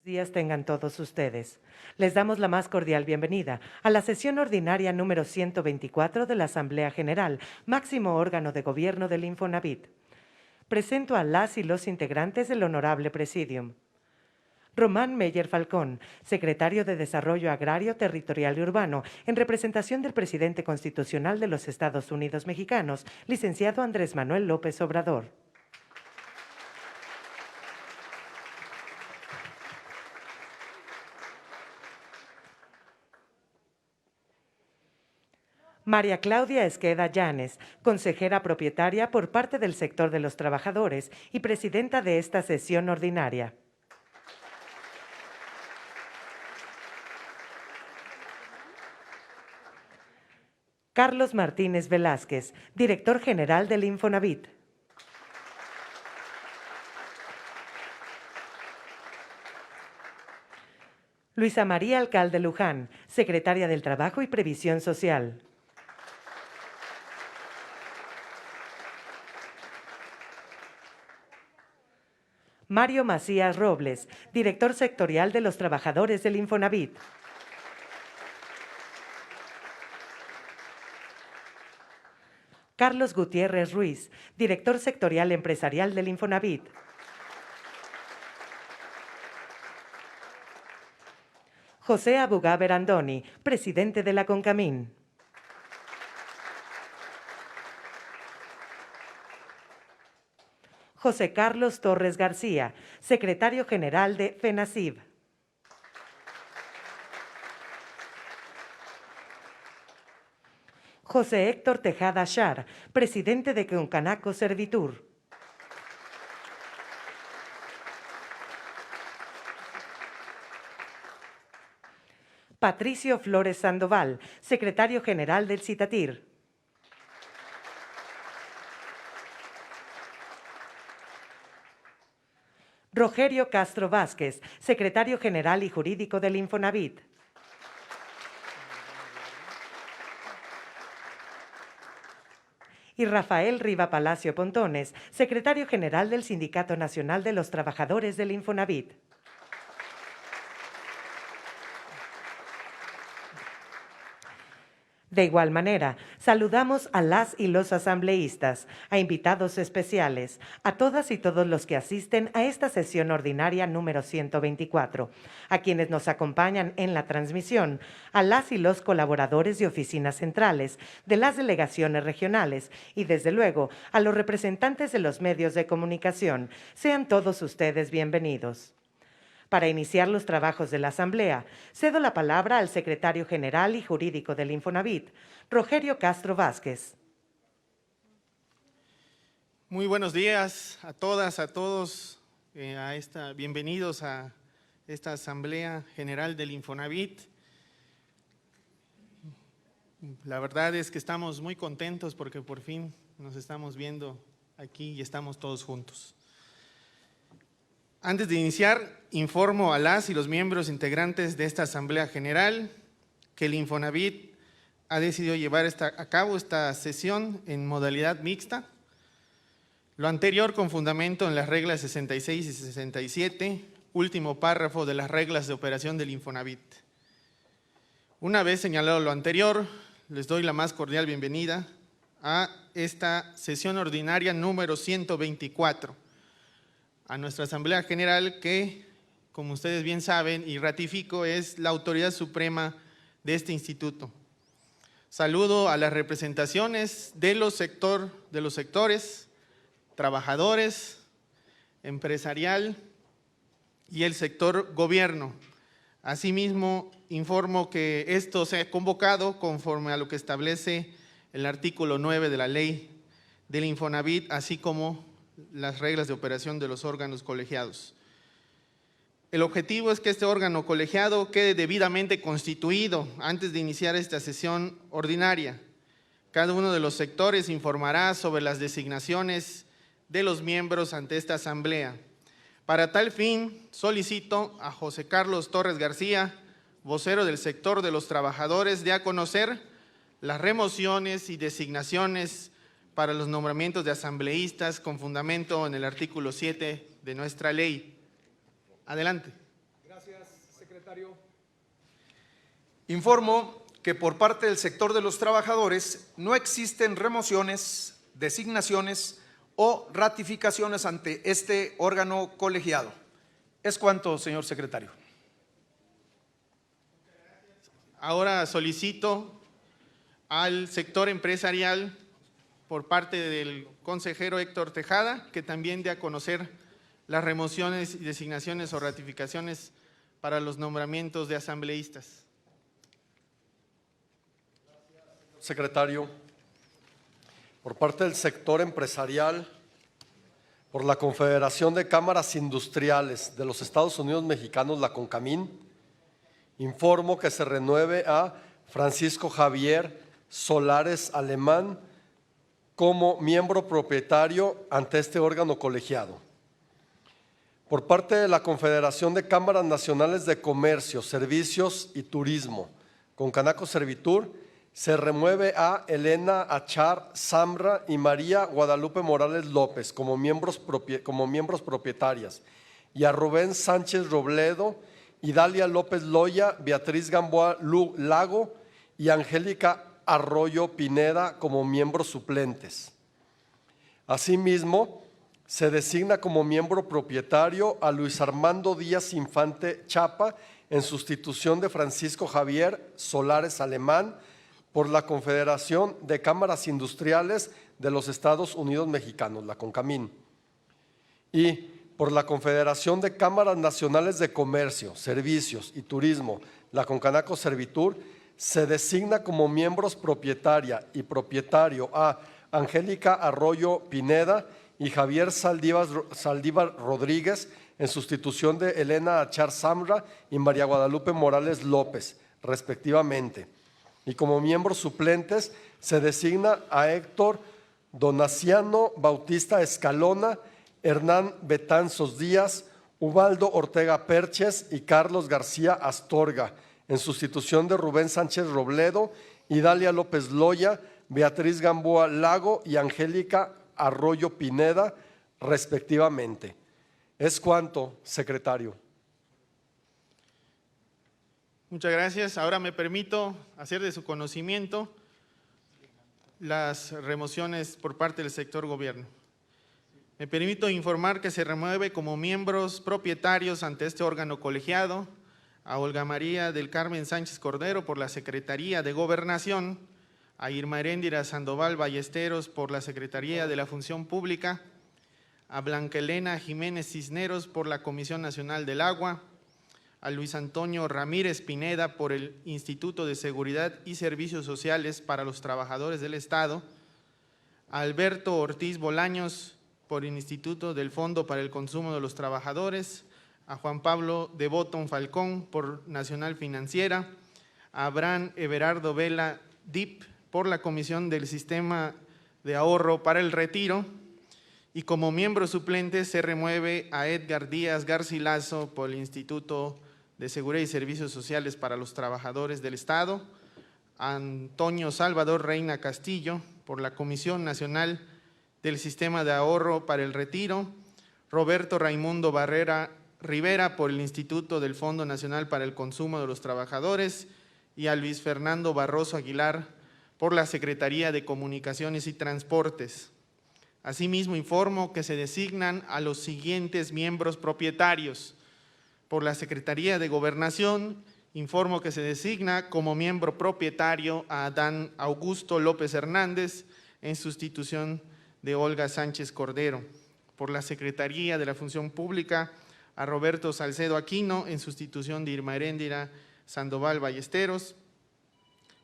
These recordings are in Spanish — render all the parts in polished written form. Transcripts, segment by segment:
Días tengan todos ustedes. Les damos la más cordial bienvenida a la sesión ordinaria número 124 de la Asamblea General, máximo órgano de gobierno del Infonavit. Presento a las y los integrantes del Honorable Presidium. Román Meyer Falcón, secretario de Desarrollo Agrario, Territorial y Urbano, en representación del presidente constitucional de los Estados Unidos Mexicanos, licenciado Andrés Manuel López Obrador. María Claudia Esqueda Llanes, consejera propietaria por parte del sector de los trabajadores y presidenta de esta sesión ordinaria. Carlos Martínez Velázquez, director general del Infonavit. Luisa María Alcalde Luján, secretaria del Trabajo y Previsión Social. Mario Macías Robles, director sectorial de los trabajadores del Infonavit. Carlos Gutiérrez Ruiz, director sectorial empresarial del Infonavit. José Abugá Berandoni, presidente de la CONCAMIN. José Carlos Torres García, secretario general de FENACIB. José Héctor Tejada Char, presidente de Concanaco Servitur. Patricio Flores Sandoval, secretario general del CITATIR. Rogerio Castro Vázquez, secretario general y jurídico del Infonavit. Y Rafael Riva Palacio Pontones, secretario general del Sindicato Nacional de los Trabajadores del Infonavit. De igual manera, saludamos a las y los asambleístas, a invitados especiales, a todas y todos los que asisten a esta sesión ordinaria número 124, a quienes nos acompañan en la transmisión, a las y los colaboradores de oficinas centrales, de las delegaciones regionales y, desde luego, a los representantes de los medios de comunicación. Sean todos ustedes bienvenidos. Para iniciar los trabajos de la Asamblea, cedo la palabra al secretario general y jurídico del Infonavit, Rogerio Castro Vázquez. Muy buenos días a todas, a todos, bienvenidos a esta Asamblea General del Infonavit. La verdad es que estamos muy contentos porque por fin nos estamos viendo aquí y estamos todos juntos. Antes de iniciar, informo a las y los miembros integrantes de esta Asamblea General que el Infonavit ha decidido llevar a cabo esta sesión en modalidad mixta. Lo anterior con fundamento en las reglas 66 y 67, último párrafo de las reglas de operación del Infonavit. Una vez señalado lo anterior, les doy la más cordial bienvenida a esta sesión ordinaria número 124. A nuestra Asamblea General que, como ustedes bien saben y ratifico, es la autoridad suprema de este instituto. Saludo a las representaciones de los sectores, trabajadores, empresarial y el sector gobierno. Asimismo, informo que esto se ha convocado conforme a lo que establece el artículo 9 de la ley del Infonavit, así como las reglas de operación de los órganos colegiados. El objetivo es que este órgano colegiado quede debidamente constituido antes de iniciar esta sesión ordinaria. Cada uno de los sectores informará sobre las designaciones de los miembros ante esta asamblea. Para tal fin, solicito a José Carlos Torres García, vocero del sector de los trabajadores, de a conocer las remociones y designaciones para los nombramientos de asambleístas con fundamento en el artículo 7 de nuestra ley. Adelante. Gracias. secretario. Informo que por parte del sector de los trabajadores no existen remociones, designaciones o ratificaciones ante este órgano colegiado. Es cuanto, señor secretario. Ahora solicito al sector empresarial, por parte del consejero Héctor Tejada, que también dé a conocer las remociones y designaciones o ratificaciones para los nombramientos de asambleístas. Secretario, por parte del sector empresarial, por la Confederación de Cámaras Industriales de los Estados Unidos Mexicanos, la CONCAMIN, informo que se renueve a Francisco Javier Solares Alemán como miembro propietario ante este órgano colegiado. Por parte de la Confederación de Cámaras Nacionales de Comercio, Servicios y Turismo, Concanaco Servitur, se remueve a Elena Achar Zambra y María Guadalupe Morales López como miembros propietarias, y a Rubén Sánchez Robledo, Idalia López Loya, Beatriz Gamboa Lago y Angélica Arroyo Pineda como miembros suplentes. Asimismo, se designa como miembro propietario a Luis Armando Díaz Infante Chapa en sustitución de Francisco Javier Solares Alemán por la Confederación de Cámaras Industriales de los Estados Unidos Mexicanos, la CONCAMIN, y por la Confederación de Cámaras Nacionales de Comercio, Servicios y Turismo, la Concanaco Servitur, se designa como miembros propietaria y propietario a Angélica Arroyo Pineda y Javier Saldívar Rodríguez en sustitución de Elena Achar Zambra y María Guadalupe Morales López, respectivamente. Y como miembros suplentes se designa a Héctor Donaciano Bautista Escalona, Hernán Betanzos Díaz, Ubaldo Ortega Perches y Carlos García Astorga, en sustitución de Rubén Sánchez Robledo, Idalia López Loya, Beatriz Gamboa Lago y Angélica Arroyo Pineda, respectivamente. Es cuanto, secretario. Muchas gracias. Ahora me permito hacer de su conocimiento las remociones por parte del sector gobierno. Me permito informar que se remueve como miembros propietarios ante este órgano colegiado a Olga María del Carmen Sánchez Cordero por la Secretaría de Gobernación, a Irma Heréndira Sandoval Ballesteros por la Secretaría de la Función Pública, a Blanca Elena Jiménez Cisneros por la Comisión Nacional del Agua, a Luis Antonio Ramírez Pineda por el Instituto de Seguridad y Servicios Sociales para los Trabajadores del Estado, a Alberto Ortiz Bolaños por el Instituto del Fondo para el Consumo de los Trabajadores, a Juan Pablo de Botton Falcón por Nacional Financiera, a Abraham Everardo Vela DIP por la Comisión del Sistema de Ahorro para el Retiro, y como miembro suplente se remueve a Edgar Díaz Garcilaso por el Instituto de Seguridad y Servicios Sociales para los Trabajadores del Estado, a Antonio Salvador Reina Castillo por la Comisión Nacional del Sistema de Ahorro para el Retiro, Roberto Raimundo Barrera Rivera por el Instituto del Fondo Nacional para el Consumo de los Trabajadores y a Luis Fernando Barroso Aguilar por la Secretaría de Comunicaciones y Transportes. Asimismo, informo que se designan a los siguientes miembros propietarios. Por la Secretaría de Gobernación, informo que se designa como miembro propietario a Adán Augusto López Hernández en sustitución de Olga Sánchez Cordero. Por la Secretaría de la Función Pública, a Roberto Salcedo Aquino en sustitución de Irma Heréndira Sandoval Ballesteros.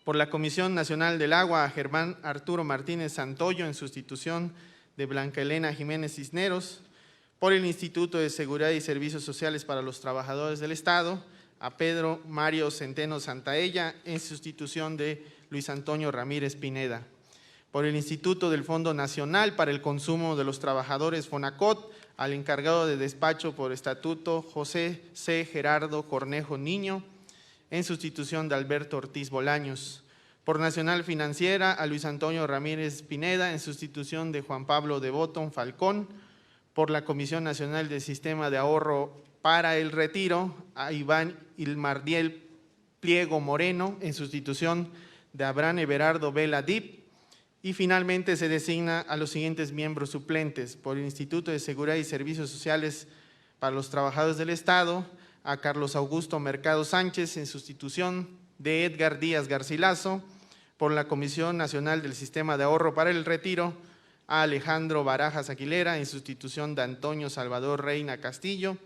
Por la Comisión Nacional del Agua, a Germán Arturo Martínez Santoyo en sustitución de Blanca Elena Jiménez Cisneros. Por el Instituto de Seguridad y Servicios Sociales para los Trabajadores del Estado, a Pedro Mario Centeno Santaella en sustitución de Luis Antonio Ramírez Pineda. Por el Instituto del Fondo Nacional para el Consumo de los Trabajadores FONACOT, al encargado de despacho por estatuto José C. Gerardo Cornejo Niño, en sustitución de Alberto Ortiz Bolaños. Por Nacional Financiera, a Luis Antonio Ramírez Pineda, en sustitución de Juan Pablo de Botton Falcón. Por la Comisión Nacional del Sistema de Ahorro para el retiro a Iván Ilmardiel Pliego Moreno en sustitución de Abraham Everardo Vela Dip. Y finalmente se designa a los siguientes miembros suplentes por el Instituto de Seguridad y Servicios Sociales para los Trabajadores del Estado, a Carlos Augusto Mercado Sánchez en sustitución de Edgar Díaz Garcilaso, por la Comisión Nacional del Sistema de Ahorro para el Retiro, a Alejandro Barajas Aguilera en sustitución de Antonio Salvador Reina Castillo,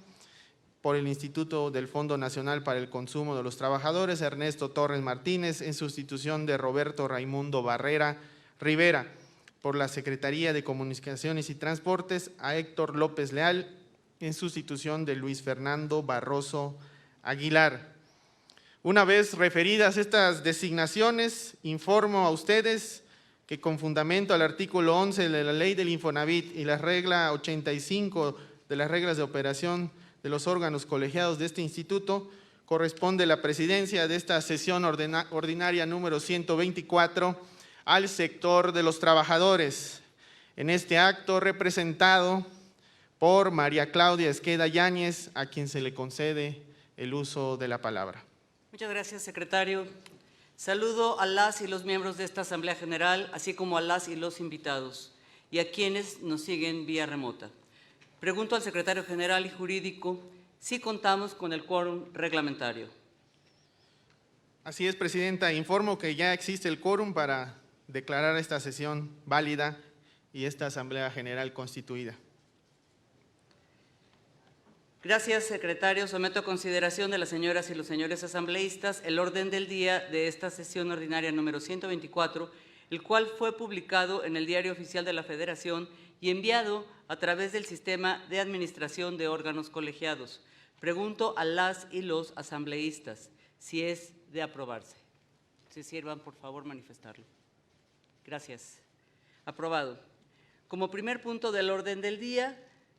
por el Instituto del Fondo Nacional para el Consumo de los Trabajadores, Ernesto Torres Martínez en sustitución de Roberto Raimundo Barrera Rivera, por la Secretaría de Comunicaciones y Transportes, a Héctor López Leal en sustitución de Luis Fernando Barroso Aguilar. Una vez referidas estas designaciones, informo a ustedes que con fundamento al artículo 11 de la Ley del Infonavit y la regla 85 de las reglas de operación de los órganos colegiados de este instituto, corresponde la presidencia de esta sesión ordinaria número 124 al sector de los trabajadores. En este acto representado por María Claudia Esqueda Yáñez, a quien se le concede el uso de la palabra. Muchas gracias, secretario. Saludo a las y los miembros de esta Asamblea General, así como a las y los invitados, y a quienes nos siguen vía remota. Pregunto al secretario general y jurídico si contamos con el quórum reglamentario. Así es, presidenta. Informo que ya existe el quórum para declarar esta sesión válida y esta Asamblea General constituida. Gracias, secretario. Someto a consideración de las señoras y los señores asambleístas el orden del día de esta sesión ordinaria número 124, el cual fue publicado en el Diario Oficial de la Federación y enviado a través del Sistema de Administración de Órganos Colegiados. Pregunto a las y los asambleístas si es de aprobarse. Si sirvan, por favor, manifestarlo. Gracias. Aprobado. Como primer punto del orden del día,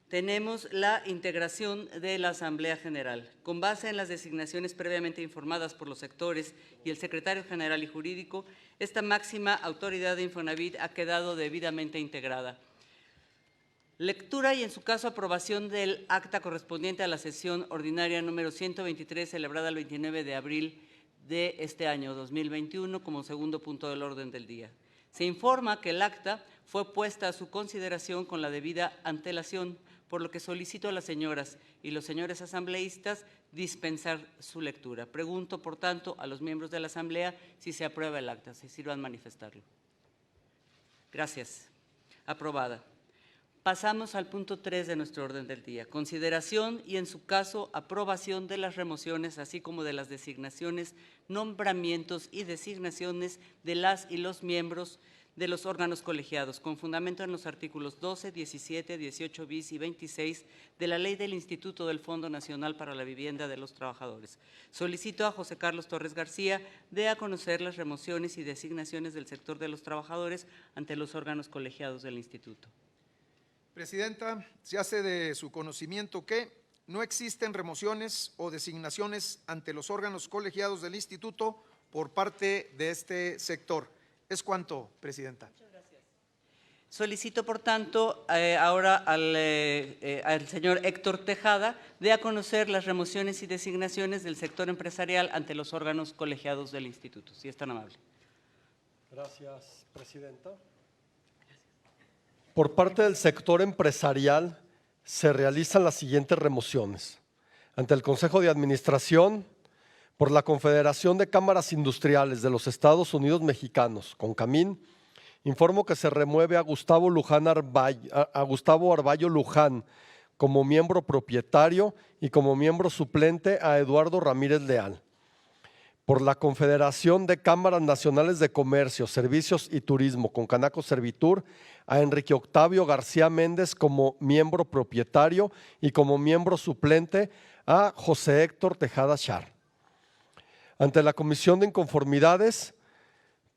tenemos la integración de la Asamblea General. Con base en las designaciones previamente informadas por los sectores y el secretario general y jurídico, esta máxima autoridad de Infonavit ha quedado debidamente integrada. Lectura y, en su caso, aprobación del acta correspondiente a la sesión ordinaria número 123, celebrada el 29 de abril de este año 2021, como segundo punto del orden del día. Se informa que el acta fue puesta a su consideración con la debida antelación, por lo que solicito a las señoras y los señores asambleístas dispensar su lectura. Pregunto, por tanto, a los miembros de la Asamblea si se aprueba el acta. Si sirvan manifestarlo. Gracias. Aprobada. Pasamos al punto 3 de nuestro orden del día. Consideración y, en su caso, aprobación de las remociones, así como de las designaciones, nombramientos y designaciones de las y los miembros de los órganos colegiados, con fundamento en los artículos 12, 17, 18 bis y 26 de la Ley del Instituto del Fondo Nacional para la Vivienda de los Trabajadores. Solicito a José Carlos Torres García dé a conocer las remociones y designaciones del sector de los trabajadores ante los órganos colegiados del Instituto. Presidenta, se hace de su conocimiento que no existen remociones o designaciones ante los órganos colegiados del Instituto por parte de este sector. Es cuanto, Presidenta. Muchas gracias. Solicito, por tanto, ahora al señor Héctor Tejada dé a conocer las remociones y designaciones del sector empresarial ante los órganos colegiados del Instituto, si es tan amable. Gracias, Presidenta. Por parte del sector empresarial se realizan las siguientes remociones. Ante el Consejo de Administración, por la Confederación de Cámaras Industriales de los Estados Unidos Mexicanos, CONCAMIN, informo que se remueve a Gustavo Arballo Luján como miembro propietario y como miembro suplente a Eduardo Ramírez Leal. Por la Confederación de Cámaras Nacionales de Comercio, Servicios y Turismo, Concanaco Servitur, a Enrique Octavio García Méndez como miembro propietario y como miembro suplente a José Héctor Tejada Char. Ante la Comisión de Inconformidades,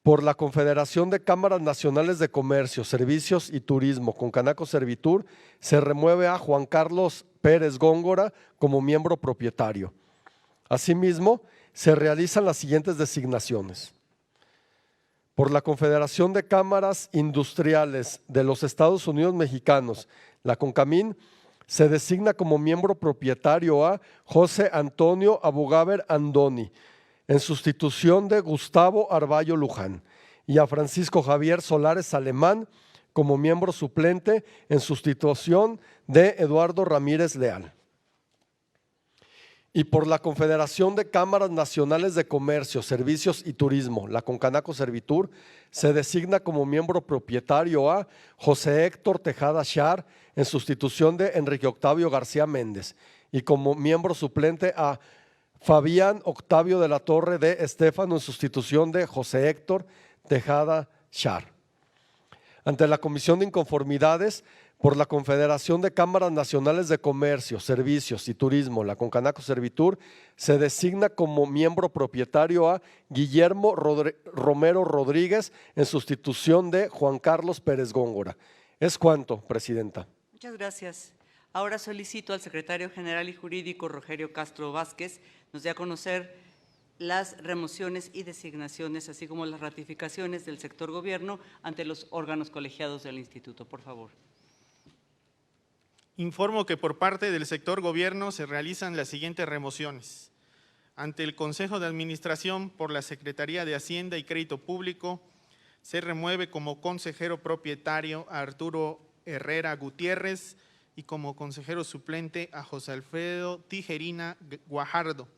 por la Confederación de Cámaras Nacionales de Comercio, Servicios y Turismo, Concanaco Servitur, se remueve a Juan Carlos Pérez Góngora como miembro propietario. Asimismo, se realizan las siguientes designaciones. Por la Confederación de Cámaras Industriales de los Estados Unidos Mexicanos, la CONCAMIN, Se designa como miembro propietario a José Antonio Abogaber Andoni, en sustitución de Gustavo Arballo Luján, y a Francisco Javier Solares Alemán como miembro suplente en sustitución de Eduardo Ramírez Leal. Y por la Confederación de Cámaras Nacionales de Comercio, Servicios y Turismo, la Concanaco Servitur, se designa como miembro propietario a José Héctor Tejada Char en sustitución de Enrique Octavio García Méndez, y como miembro suplente a Fabián Octavio de la Torre de Estéfano en sustitución de José Héctor Tejada Char. Ante la Comisión de Inconformidades, por la Confederación de Cámaras Nacionales de Comercio, Servicios y Turismo, la Concanaco Servitur, se designa como miembro propietario a Guillermo Romero Rodríguez en sustitución de Juan Carlos Pérez Góngora. Es cuanto, Presidenta. Muchas gracias. Ahora solicito al secretario general y jurídico, Rogelio Castro Vázquez, nos dé a conocer las remociones y designaciones, así como las ratificaciones del sector gobierno ante los órganos colegiados del Instituto. Por favor. Informo que por parte del sector gobierno se realizan las siguientes remociones. Ante el Consejo de Administración, por la Secretaría de Hacienda y Crédito Público, se remueve como consejero propietario a Arturo Herrera Gutiérrez y como consejero suplente a José Alfredo Tijerina Guajardo.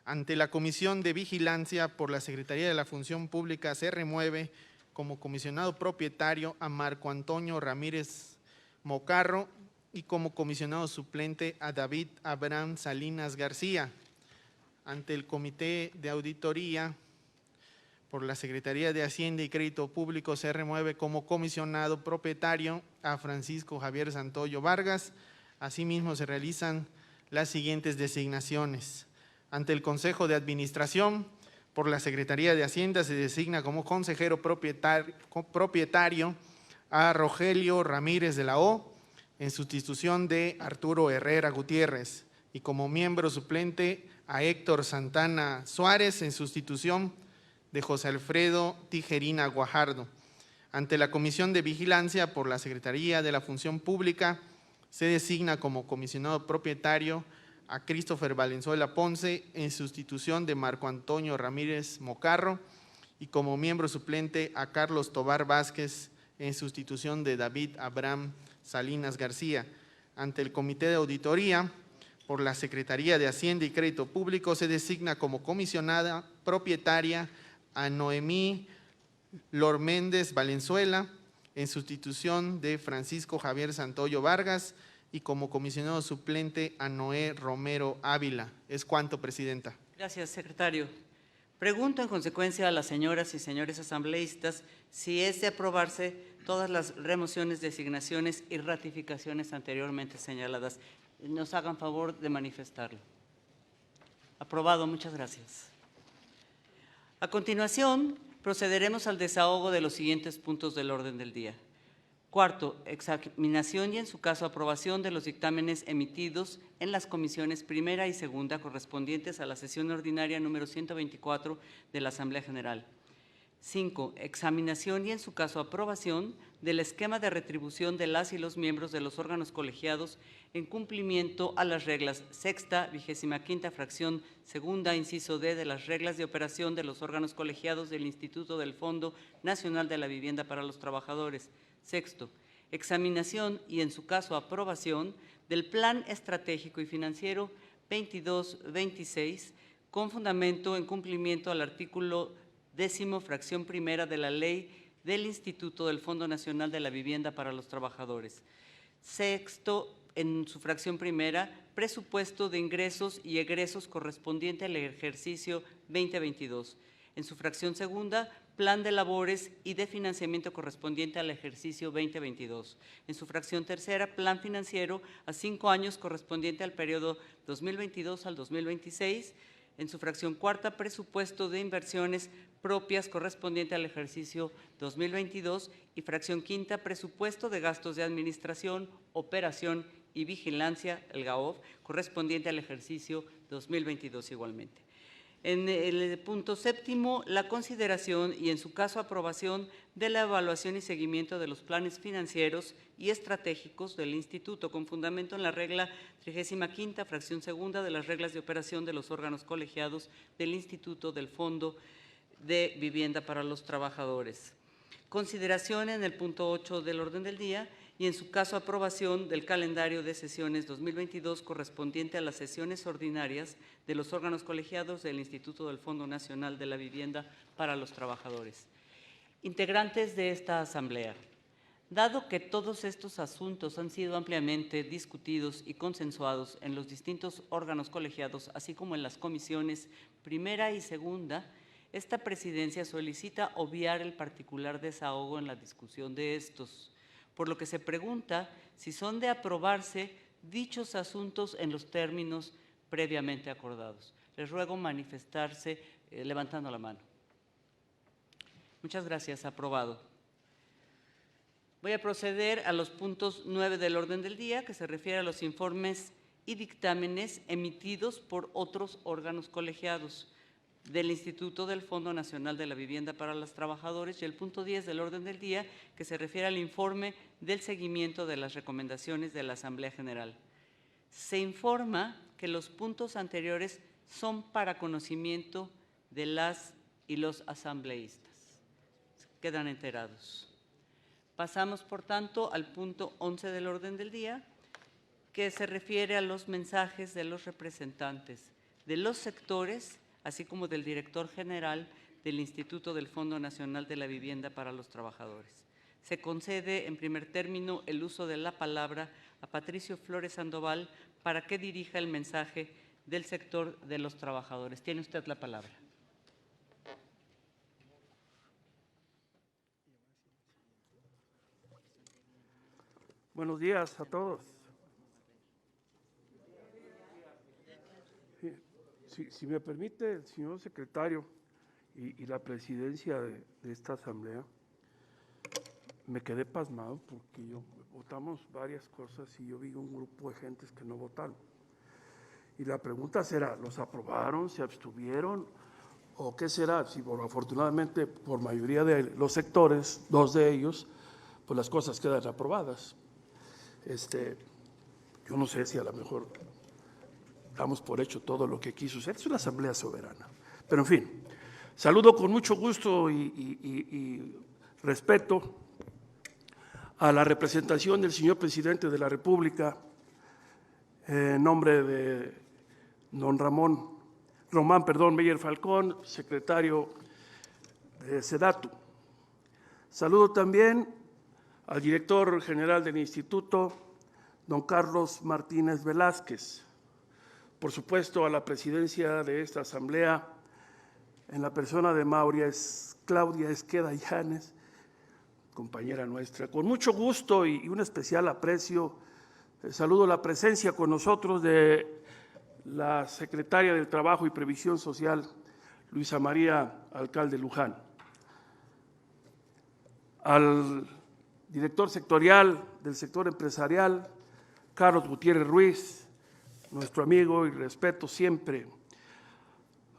Ante la Comisión de Vigilancia, por la Secretaría de la Función Pública, se remueve como comisionado propietario a Marco Antonio Ramírez Mocarro y como comisionado suplente a David Abraham Salinas García. Ante el Comité de Auditoría, por la Secretaría de Hacienda y Crédito Público, se remueve como comisionado propietario a Francisco Javier Santoyo Vargas. Asimismo, se realizan las siguientes designaciones. Ante el Consejo de Administración, por la Secretaría de Hacienda, se designa como consejero propietario a Rogelio Ramírez de la O, en sustitución de Arturo Herrera Gutiérrez, y como miembro suplente a Héctor Santana Suárez, en sustitución de José Alfredo Tijerina Guajardo. Ante la Comisión de Vigilancia, por la Secretaría de la Función Pública, se designa como comisionado propietario a Christopher Valenzuela Ponce, en sustitución de Marco Antonio Ramírez Mocarro, y como miembro suplente a Carlos Tobar Vázquez, en sustitución de David Abraham Salinas García. Ante el Comité de Auditoría, por la Secretaría de Hacienda y Crédito Público, se designa como comisionada propietaria a Noemí Lor Méndez Valenzuela, en sustitución de Francisco Javier Santoyo Vargas, y como comisionado suplente a Noé Romero Ávila. Es cuanto, Presidenta. Gracias, secretario. Pregunto en consecuencia a las señoras y señores asambleístas si es de aprobarse todas las remociones, designaciones y ratificaciones anteriormente señaladas. Nos hagan favor de manifestarlo. Aprobado, muchas gracias. A continuación, procederemos al desahogo de los siguientes puntos del orden del día. Cuarto, examinación y en su caso aprobación de los dictámenes emitidos en las comisiones primera y segunda correspondientes a la sesión ordinaria número 124 de la Asamblea General. 5. Examinación y en su caso aprobación del esquema de retribución de las y los miembros de los órganos colegiados en cumplimiento a las reglas sexta, 25ª fracción segunda, inciso D de las reglas de operación de los órganos colegiados del Instituto del Fondo Nacional de la Vivienda para los Trabajadores. Sexto, examinación y en su caso aprobación del Plan Estratégico y Financiero 22-26 con fundamento en cumplimiento al artículo 10º, fracción primera de la Ley del Instituto del Fondo Nacional de la Vivienda para los Trabajadores. Sexto, en su fracción primera, presupuesto de ingresos y egresos correspondiente al ejercicio 2022. En su fracción segunda, plan de labores y de financiamiento correspondiente al ejercicio 2022. En su fracción tercera, plan financiero a 5 años correspondiente al periodo 2022 al 2026. En su fracción cuarta, presupuesto de inversiones propias correspondiente al ejercicio 2022. Y fracción quinta, presupuesto de gastos de administración, operación y vigilancia, el GAOV, correspondiente al ejercicio 2022 igualmente. En el punto séptimo, la consideración y en su caso aprobación de la evaluación y seguimiento de los planes financieros y estratégicos del Instituto con fundamento en la regla 35ª, fracción segunda de las reglas de operación de los órganos colegiados del Instituto del Fondo de Vivienda para los Trabajadores. Consideración en el punto 8 del orden del día y en su caso aprobación del calendario de sesiones 2022 correspondiente a las sesiones ordinarias de los órganos colegiados del Instituto del Fondo Nacional de la Vivienda para los Trabajadores. Integrantes de esta Asamblea, dado que todos estos asuntos han sido ampliamente discutidos y consensuados en los distintos órganos colegiados, así como en las comisiones primera y segunda, esta presidencia solicita obviar el particular desahogo en la discusión de estos, por lo que se pregunta si son de aprobarse dichos asuntos en los términos previamente acordados. Les ruego manifestarse levantando la mano. Muchas gracias. Aprobado. Voy a proceder a los puntos 9 del orden del día, que se refiere a los informes y dictámenes emitidos por otros órganos colegiados del Instituto del Fondo Nacional de la Vivienda para los Trabajadores, y el punto 10 del orden del día, que se refiere al informe del seguimiento de las recomendaciones de la Asamblea General. Se informa que los puntos anteriores son para conocimiento de las y los asambleístas. Quedan enterados. Pasamos, por tanto, al punto 11 del orden del día, que se refiere a los mensajes de los representantes de los sectores, así como del director general del Instituto del Fondo Nacional de la Vivienda para los Trabajadores. Se concede, en primer término, el uso de la palabra a Patricio Flores Sandoval para que dirija el mensaje del sector de los trabajadores. Tiene usted la palabra. Buenos días a todos. Si me permite el señor secretario y la presidencia de esta asamblea, me quedé pasmado porque votamos varias cosas y yo vi un grupo de gentes que no votaron. Y la pregunta será, ¿los aprobaron, se abstuvieron o qué será? Si afortunadamente por mayoría de los sectores, 2 de ellos, pues las cosas quedan aprobadas. Yo no sé si a lo mejor damos por hecho todo lo que quiso ser, es una asamblea soberana. Pero en fin, saludo con mucho gusto y respeto a la representación del señor presidente de la República en nombre de don Román Meyer Falcón, secretario de SEDATU. Saludo también al director general del instituto, don Carlos Martínez Velázquez. Por supuesto, a la presidencia de esta asamblea, en la persona de Claudia Esqueda Llanes, compañera nuestra. Con mucho gusto y un especial aprecio, saludo la presencia con nosotros de la secretaria del Trabajo y Previsión Social, Luisa María Alcalde Luján. Al director sectorial del sector empresarial, Carlos Gutiérrez Ruiz, nuestro amigo y respeto siempre.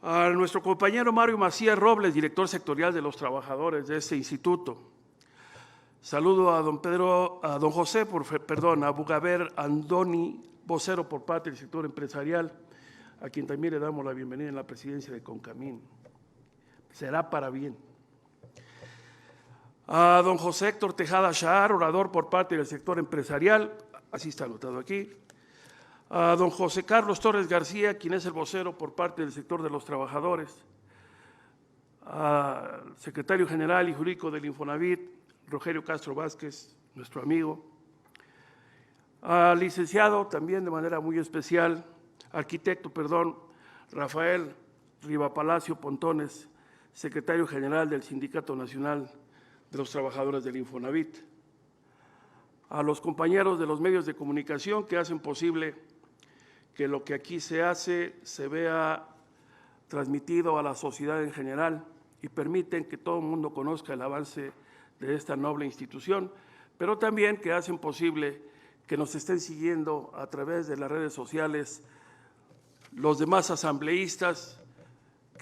A nuestro compañero Mario Macías Robles, director sectorial de los trabajadores de este instituto. Saludo a don José Bugaber Andoni, vocero por parte del sector empresarial, a quien también le damos la bienvenida en la presidencia de CONCAMIN. Será para bien. A don José Héctor Tejada Shahar, orador por parte del sector empresarial, así está anotado aquí. A don José Carlos Torres García, quien es el vocero por parte del sector de los trabajadores. Al secretario general y jurídico del Infonavit, Rogelio Castro Vázquez, nuestro amigo. Al licenciado, también de manera muy especial, Rafael Rivapalacio Pontones, secretario general del Sindicato Nacional de los Trabajadores del Infonavit. A los compañeros de los medios de comunicación que hacen posible que lo que aquí se hace se vea transmitido a la sociedad en general y permiten que todo el mundo conozca el avance de esta noble institución, pero también que hacen posible que nos estén siguiendo a través de las redes sociales los demás asambleístas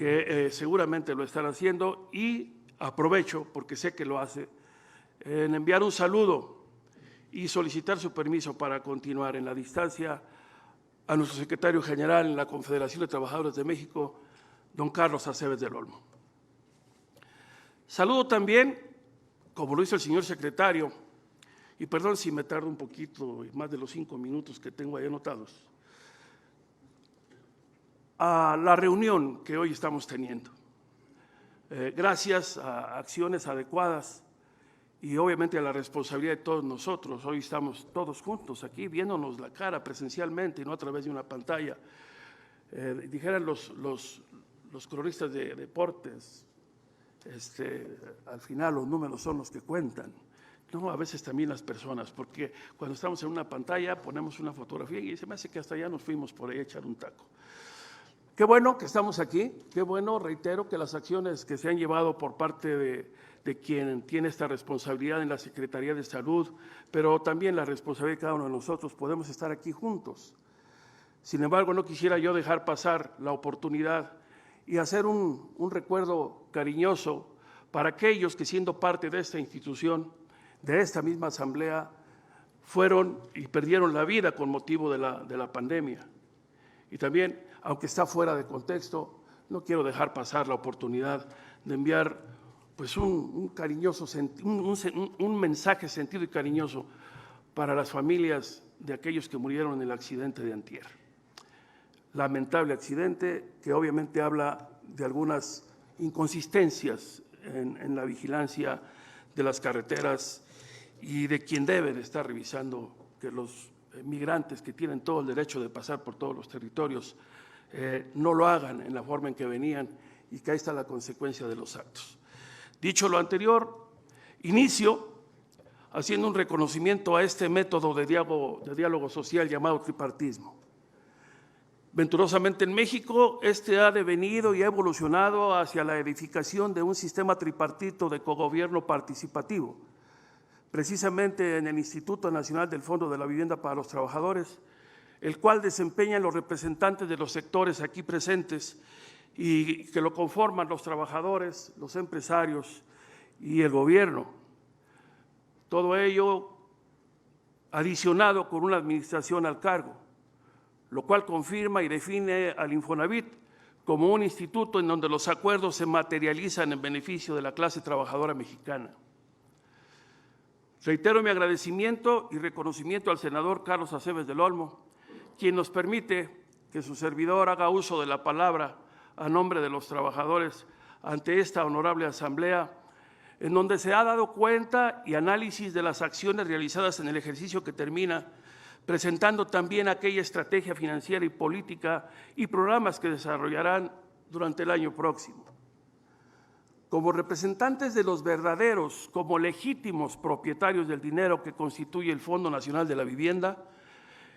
que seguramente lo están haciendo, y aprovecho, porque sé que lo hace, en enviar un saludo y solicitar su permiso para continuar en la distancia a nuestro secretario general en la Confederación de Trabajadores de México, don Carlos Aceves del Olmo. Saludo también, como lo hizo el señor secretario, y perdón si me tardo un poquito, más de los 5 minutos que tengo ahí anotados, a la reunión que hoy estamos teniendo. Gracias a acciones adecuadas y obviamente a la responsabilidad de todos nosotros, hoy estamos todos juntos aquí viéndonos la cara presencialmente y no a través de una pantalla. Dijeran los cronistas de deportes, al final los números son los que cuentan. No, a veces también las personas, porque cuando estamos en una pantalla ponemos una fotografía y se me hace que hasta allá nos fuimos por ahí a echar un taco. Qué bueno que estamos aquí, qué bueno, reitero, que las acciones que se han llevado por parte de quien tiene esta responsabilidad en la Secretaría de Salud, pero también la responsabilidad de cada uno de nosotros, podemos estar aquí juntos. Sin embargo, no quisiera yo dejar pasar la oportunidad y hacer un recuerdo cariñoso para aquellos que, siendo parte de esta institución, de esta misma asamblea, fueron y perdieron la vida con motivo de la pandemia. Y también, aunque está fuera de contexto, no quiero dejar pasar la oportunidad de enviar pues un mensaje sentido y cariñoso para las familias de aquellos que murieron en el accidente de antier. Lamentable accidente que obviamente habla de algunas inconsistencias en la vigilancia de las carreteras y de quien debe de estar revisando que los migrantes que tienen todo el derecho de pasar por todos los territorios no lo hagan en la forma en que venían y que ahí está la consecuencia de los actos. Dicho lo anterior, inicio haciendo un reconocimiento a este método de diálogo social llamado tripartismo. Venturosamente en México, ha devenido y ha evolucionado hacia la edificación de un sistema tripartito de cogobierno participativo. Precisamente en el Instituto Nacional del Fondo de la Vivienda para los Trabajadores, el cual desempeñan los representantes de los sectores aquí presentes y que lo conforman los trabajadores, los empresarios y el gobierno. Todo ello adicionado con una administración al cargo, lo cual confirma y define al Infonavit como un instituto en donde los acuerdos se materializan en beneficio de la clase trabajadora mexicana. Reitero mi agradecimiento y reconocimiento al senador Carlos Aceves del Olmo, quien nos permite que su servidor haga uso de la palabra a nombre de los trabajadores ante esta honorable asamblea, en donde se ha dado cuenta y análisis de las acciones realizadas en el ejercicio que termina, presentando también aquella estrategia financiera y política y programas que desarrollarán durante el año próximo. Como representantes de los verdaderos, como legítimos propietarios del dinero que constituye el Fondo Nacional de la Vivienda,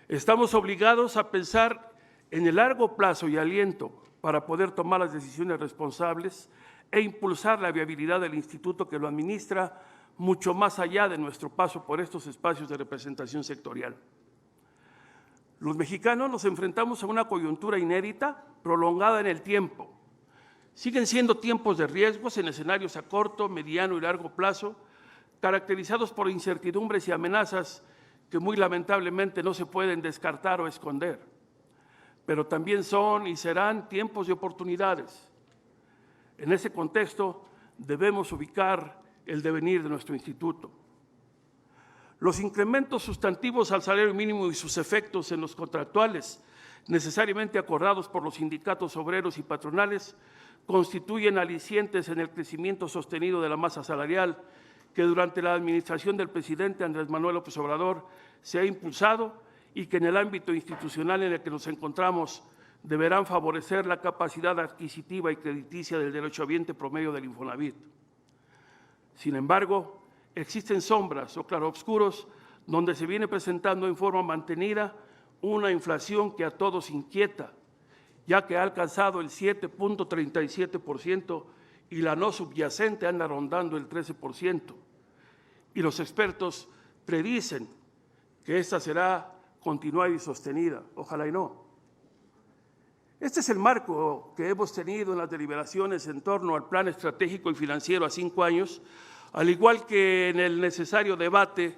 estamos obligados a pensar en el largo plazo y aliento para poder tomar las decisiones responsables e impulsar la viabilidad del instituto que lo administra mucho más allá de nuestro paso por estos espacios de representación sectorial. Los mexicanos nos enfrentamos a una coyuntura inédita, prolongada en el tiempo. Siguen siendo tiempos de riesgos en escenarios a corto, mediano y largo plazo, caracterizados por incertidumbres y amenazas que muy lamentablemente no se pueden descartar o esconder. Pero también son y serán tiempos de oportunidades. En ese contexto debemos ubicar el devenir de nuestro instituto. Los incrementos sustantivos al salario mínimo y sus efectos en los contractuales, necesariamente acordados por los sindicatos obreros y patronales, constituyen alicientes en el crecimiento sostenido de la masa salarial que durante la administración del presidente Andrés Manuel López Obrador se ha impulsado y que en el ámbito institucional en el que nos encontramos deberán favorecer la capacidad adquisitiva y crediticia del derechohabiente promedio del Infonavit. Sin embargo, existen sombras o claroscuros donde se viene presentando en forma mantenida una inflación que a todos inquieta, ya que ha alcanzado el 7.37% y la no subyacente anda rondando el 13%. Y los expertos predicen que esta será continuada y sostenida, ojalá y no. Este es el marco que hemos tenido en las deliberaciones en torno al Plan Estratégico y Financiero a 5 años, al igual que en el necesario debate,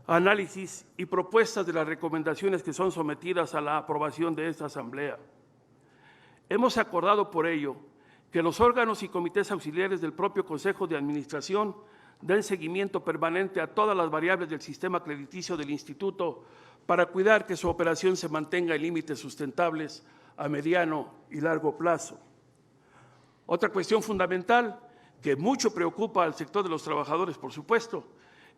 análisis y propuestas de las recomendaciones que son sometidas a la aprobación de esta Asamblea. Hemos acordado por ello que los órganos y comités auxiliares del propio Consejo de Administración den seguimiento permanente a todas las variables del sistema crediticio del Instituto para cuidar que su operación se mantenga en límites sustentables a mediano y largo plazo. Otra cuestión fundamental que mucho preocupa al sector de los trabajadores, por supuesto,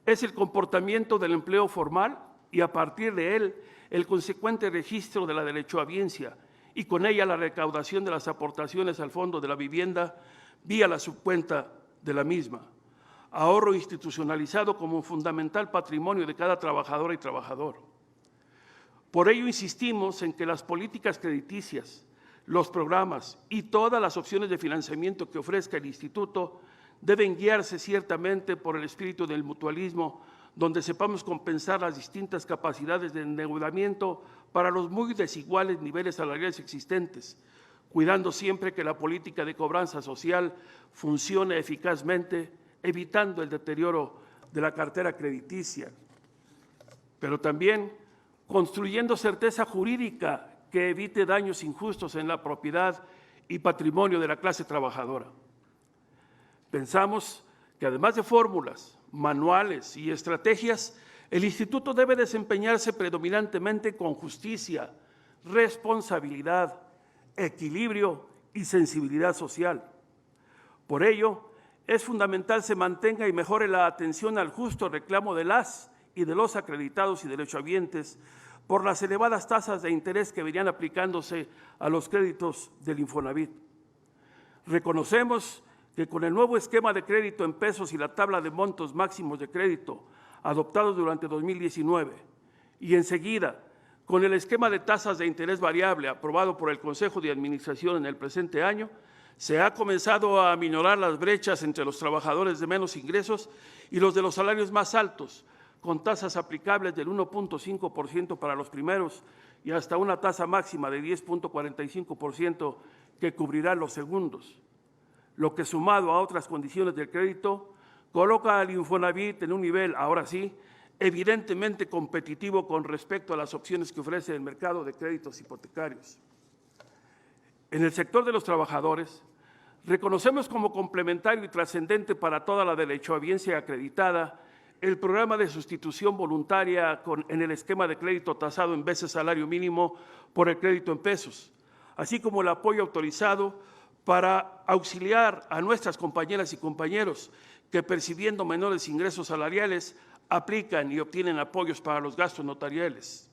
es el comportamiento del empleo formal y a partir de él el consecuente registro de la derechohabiencia y con ella la recaudación de las aportaciones al Fondo de la Vivienda vía la subcuenta de la misma. Ahorro institucionalizado como un fundamental patrimonio de cada trabajadora y trabajador. Por ello insistimos en que las políticas crediticias, los programas y todas las opciones de financiamiento que ofrezca el Instituto deben guiarse ciertamente por el espíritu del mutualismo, donde sepamos compensar las distintas capacidades de endeudamiento para los muy desiguales niveles salariales existentes, cuidando siempre que la política de cobranza social funcione eficazmente, evitando el deterioro de la cartera crediticia, pero también construyendo certeza jurídica que evite daños injustos en la propiedad y patrimonio de la clase trabajadora. Pensamos que además de fórmulas, manuales y estrategias, el Instituto debe desempeñarse predominantemente con justicia, responsabilidad, equilibrio y sensibilidad social. Por ello, es fundamental se mantenga y mejore la atención al justo reclamo de las y de los acreditados y derechohabientes por las elevadas tasas de interés que venían aplicándose a los créditos del Infonavit. Reconocemos que con el nuevo esquema de crédito en pesos y la tabla de montos máximos de crédito adoptados durante 2019 y enseguida con el esquema de tasas de interés variable aprobado por el Consejo de Administración en el presente año, se ha comenzado a aminorar las brechas entre los trabajadores de menos ingresos y los de los salarios más altos, con tasas aplicables del 1.5% para los primeros y hasta una tasa máxima de 10.45% que cubrirá los segundos, lo que sumado a otras condiciones del crédito coloca al Infonavit en un nivel, ahora sí, evidentemente competitivo con respecto a las opciones que ofrece el mercado de créditos hipotecarios. En el sector de los trabajadores, reconocemos como complementario y trascendente para toda la derechohabiencia acreditada el programa de sustitución voluntaria en el esquema de crédito tasado en veces salario mínimo por el crédito en pesos, así como el apoyo autorizado para auxiliar a nuestras compañeras y compañeros que percibiendo menores ingresos salariales aplican y obtienen apoyos para los gastos notariales.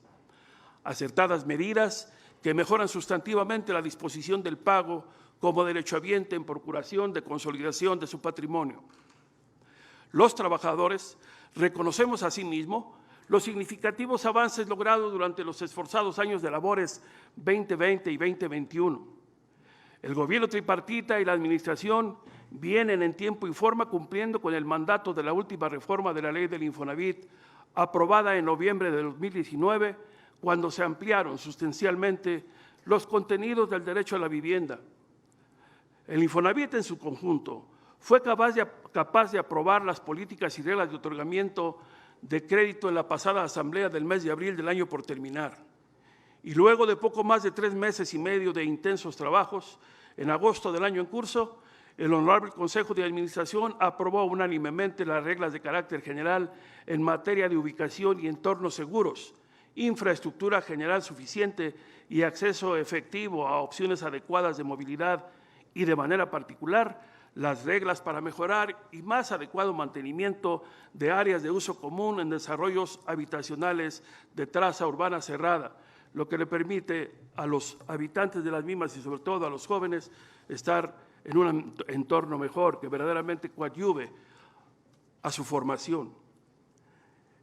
Acertadas medidas que mejoran sustantivamente la disposición del pago como derechohabiente en procuración de consolidación de su patrimonio. Los trabajadores reconocemos asimismo los significativos avances logrados durante los esforzados años de labores 2020 y 2021. El gobierno tripartita y la administración vienen en tiempo y forma cumpliendo con el mandato de la última reforma de la ley del Infonavit, aprobada en noviembre de 2019, cuando se ampliaron sustancialmente los contenidos del derecho a la vivienda. El Infonavit en su conjunto fue capaz de aprobar las políticas y reglas de otorgamiento de crédito en la pasada asamblea del mes de abril del año por terminar. Y luego de poco más de 3 meses y medio de intensos trabajos, en agosto del año en curso, el Honorable Consejo de Administración aprobó unánimemente las reglas de carácter general en materia de ubicación y entornos seguros, infraestructura general suficiente y acceso efectivo a opciones adecuadas de movilidad y, de manera particular, las reglas para mejorar y más adecuado mantenimiento de áreas de uso común en desarrollos habitacionales de traza urbana cerrada, lo que le permite a los habitantes de las mismas y sobre todo a los jóvenes estar en un entorno mejor, que verdaderamente coadyuve a su formación.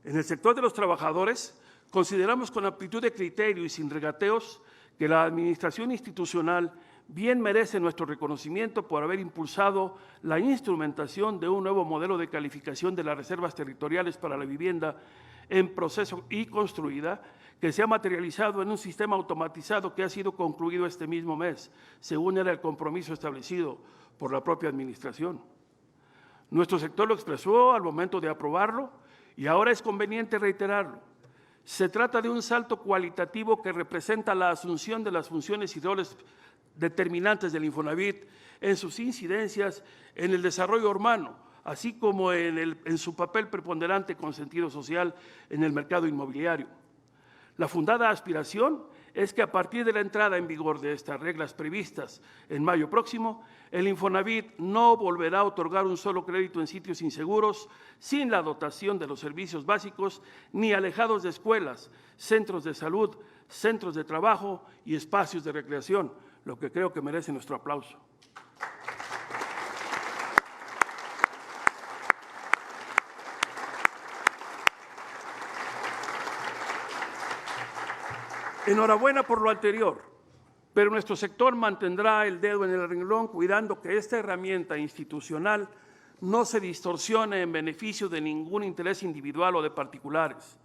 En el sector de los trabajadores, consideramos con amplitud de criterio y sin regateos que la administración institucional bien merece nuestro reconocimiento por haber impulsado la instrumentación de un nuevo modelo de calificación de las reservas territoriales para la vivienda en proceso y construida, que se ha materializado en un sistema automatizado que ha sido concluido este mismo mes, según era el compromiso establecido por la propia Administración. Nuestro sector lo expresó al momento de aprobarlo y ahora es conveniente reiterarlo. Se trata de un salto cualitativo que representa la asunción de las funciones y roles determinantes del Infonavit en sus incidencias en el desarrollo urbano, así como en su papel preponderante con sentido social en el mercado inmobiliario. La fundada aspiración es que a partir de la entrada en vigor de estas reglas previstas en mayo próximo, el Infonavit no volverá a otorgar un solo crédito en sitios inseguros, sin la dotación de los servicios básicos, ni alejados de escuelas, centros de salud, centros de trabajo y espacios de recreación, lo que creo que merece nuestro aplauso. Enhorabuena por lo anterior, pero nuestro sector mantendrá el dedo en el renglón cuidando que esta herramienta institucional no se distorsione en beneficio de ningún interés individual o de particulares.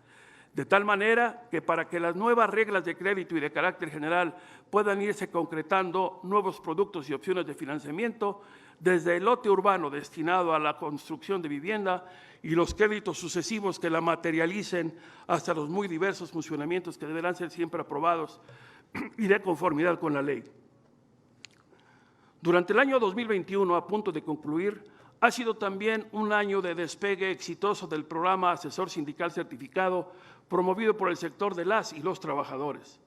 De tal manera que para que las nuevas reglas de crédito y de carácter general puedan irse concretando nuevos productos y opciones de financiamiento, desde el lote urbano destinado a la construcción de vivienda y los créditos sucesivos que la materialicen hasta los muy diversos funcionamientos que deberán ser siempre aprobados y de conformidad con la ley. Durante el año 2021, a punto de concluir, ha sido también un año de despegue exitoso del programa Asesor Sindical Certificado promovido por el sector de las y los trabajadores.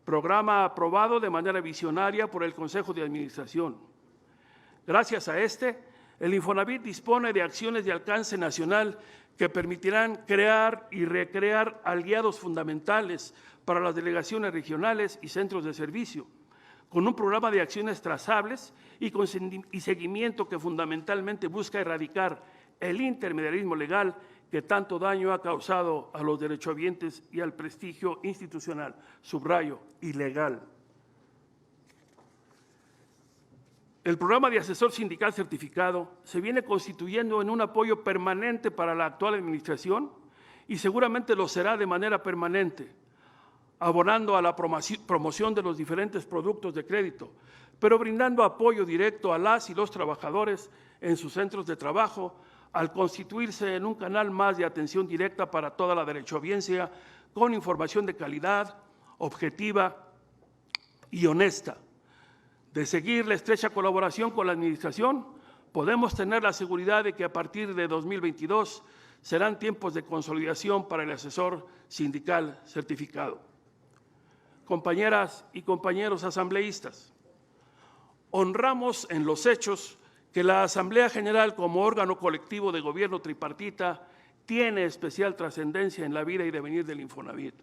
Programa aprobado de manera visionaria por el Consejo de Administración. Gracias a el Infonavit dispone de acciones de alcance nacional que permitirán crear y recrear aliados fundamentales para las delegaciones regionales y centros de servicio, con un programa de acciones trazables y seguimiento que fundamentalmente busca erradicar el intermediarismo legal que tanto daño ha causado a los derechohabientes y al prestigio institucional, subrayo, ilegal. El programa de asesor sindical certificado se viene constituyendo en un apoyo permanente para la actual administración y seguramente lo será de manera permanente, abonando a la promoción de los diferentes productos de crédito, pero brindando apoyo directo a las y los trabajadores en sus centros de trabajo, al constituirse en un canal más de atención directa para toda la derechohabiencia, con información de calidad, objetiva y honesta. De seguir la estrecha colaboración con la Administración, podemos tener la seguridad de que a partir de 2022 serán tiempos de consolidación para el asesor sindical certificado. Compañeras y compañeros asambleístas, honramos en los hechos que la Asamblea General como órgano colectivo de gobierno tripartita tiene especial trascendencia en la vida y devenir del Infonavit.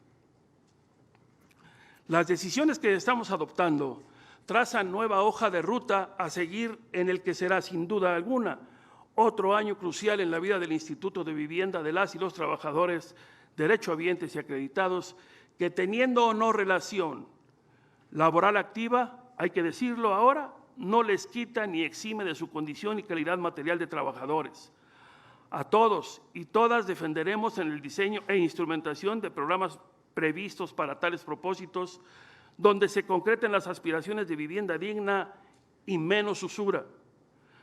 Las decisiones que estamos adoptando trazan nueva hoja de ruta a seguir en el que será, sin duda alguna, otro año crucial en la vida del Instituto de Vivienda de las y los trabajadores derechohabientes y acreditados que, teniendo o no relación laboral activa, hay que decirlo ahora, no les quita ni exime de su condición y calidad material de trabajadores. A todos y todas defenderemos en el diseño e instrumentación de programas previstos para tales propósitos, donde se concreten las aspiraciones de vivienda digna y menos usura,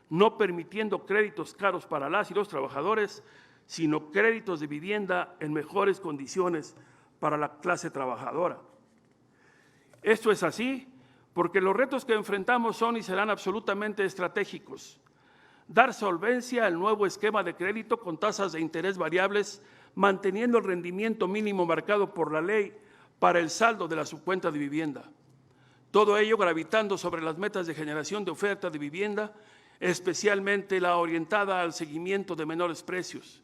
no permitiendo créditos caros para las y los trabajadores, sino créditos de vivienda en mejores condiciones para la clase trabajadora. Esto es así porque los retos que enfrentamos son y serán absolutamente estratégicos. Dar solvencia al nuevo esquema de crédito con tasas de interés variables, manteniendo el rendimiento mínimo marcado por la ley para el saldo de la subcuenta de vivienda. Todo ello gravitando sobre las metas de generación de oferta de vivienda, especialmente la orientada al seguimiento de menores precios.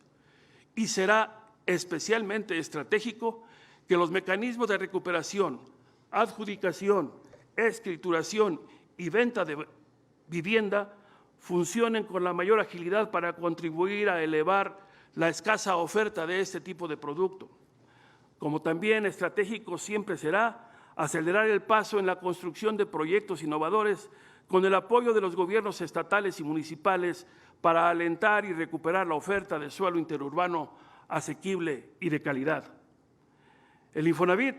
Y será especialmente estratégico que los mecanismos de recuperación, adjudicación, escrituración y venta de vivienda funcionen con la mayor agilidad para contribuir a elevar la escasa oferta de este tipo de producto. Como también estratégico siempre será acelerar el paso en la construcción de proyectos innovadores con el apoyo de los gobiernos estatales y municipales para alentar y recuperar la oferta de suelo interurbano asequible y de calidad. El Infonavit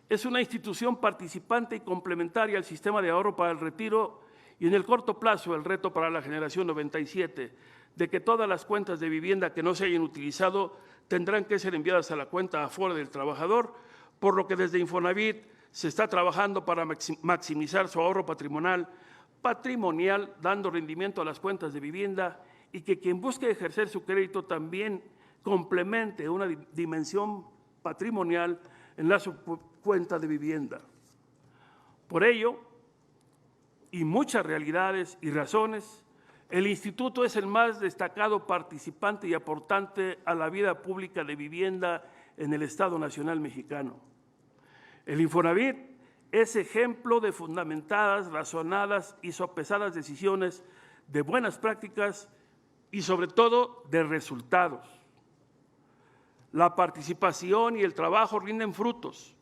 es una institución participante y complementaria al sistema de ahorro para el retiro y en el corto plazo el reto para la generación 97 de que todas las cuentas de vivienda que no se hayan utilizado tendrán que ser enviadas a la cuenta Afore del trabajador, por lo que desde Infonavit se está trabajando para maximizar su ahorro patrimonial, dando rendimiento a las cuentas de vivienda y que quien busque ejercer su crédito también complemente una dimensión patrimonial en la cuenta de vivienda. Por ello, y muchas realidades y razones, el Instituto es el más destacado participante y aportante a la vida pública de vivienda en el Estado Nacional Mexicano. El Infonavit es ejemplo de fundamentadas, razonadas y sopesadas decisiones, de buenas prácticas y sobre todo de resultados. La participación y el trabajo rinden frutos,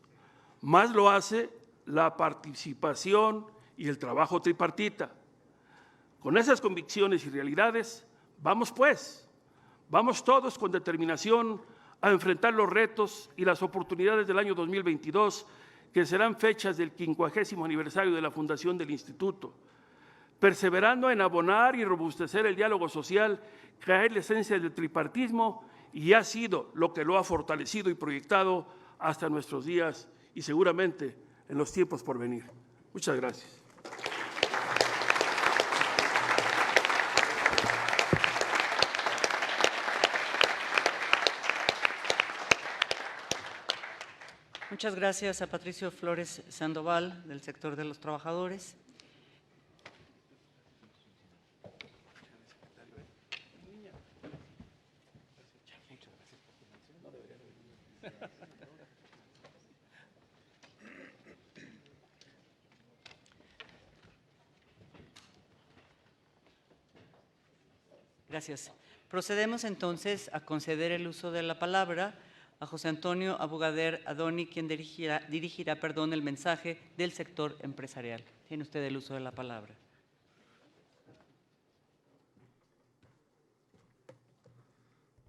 más lo hace la participación y el trabajo tripartita. Con esas convicciones y realidades, vamos pues, vamos todos con determinación a enfrentar los retos y las oportunidades del año 2022, que serán fechas del 50º aniversario de la fundación del Instituto, perseverando en abonar y robustecer el diálogo social, que es la esencia del tripartismo y ha sido lo que lo ha fortalecido y proyectado hasta nuestros días y seguramente en los tiempos por venir. Muchas gracias. Muchas gracias a Patricio Flores Sandoval, del sector de los trabajadores. Gracias. Procedemos entonces a conceder el uso de la palabra a José Antonio Abogader Adoni, quien dirigirá el mensaje del sector empresarial. Tiene usted el uso de la palabra.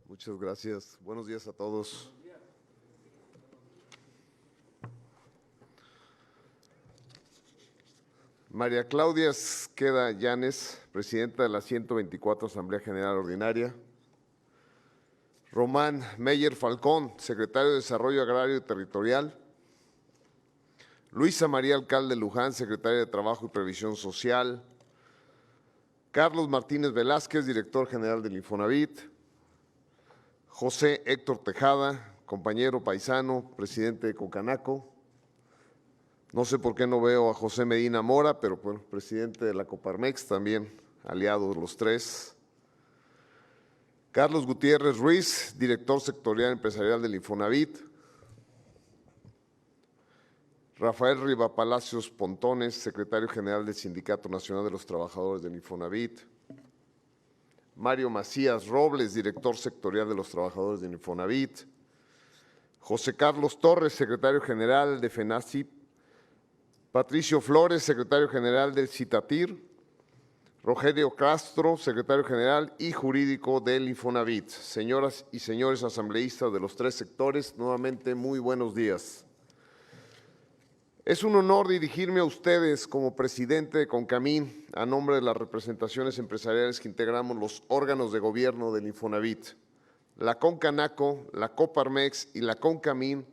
Muchas gracias. Buenos días a todos. María Claudia Esqueda Llanes, presidenta de la 124 Asamblea General Ordinaria. Román Meyer Falcón, secretario de Desarrollo Agrario y Territorial. Luisa María Alcalde Luján, secretaria de Trabajo y Previsión Social. Carlos Martínez Velázquez, director general del Infonavit. José Héctor Tejada, compañero paisano, presidente de Concanaco. No sé por qué no veo a José Medina Mora, pero bueno, presidente de la Coparmex, también aliados los tres. Carlos Gutiérrez Ruiz, director sectorial empresarial del Infonavit. Rafael Riva Palacios Pontones, secretario general del Sindicato Nacional de los Trabajadores del Infonavit. Mario Macías Robles, director sectorial de los Trabajadores del Infonavit. José Carlos Torres, secretario general de FENACIP. Patricio Flores, secretario general del CITATIR. Rogelio Castro, secretario general y jurídico del Infonavit. Señoras y señores asambleístas de los tres sectores, nuevamente muy buenos días. Es un honor dirigirme a ustedes como presidente de Concamín a nombre de las representaciones empresariales que integramos los órganos de gobierno del Infonavit. La Concanaco, la Coparmex y la Concamín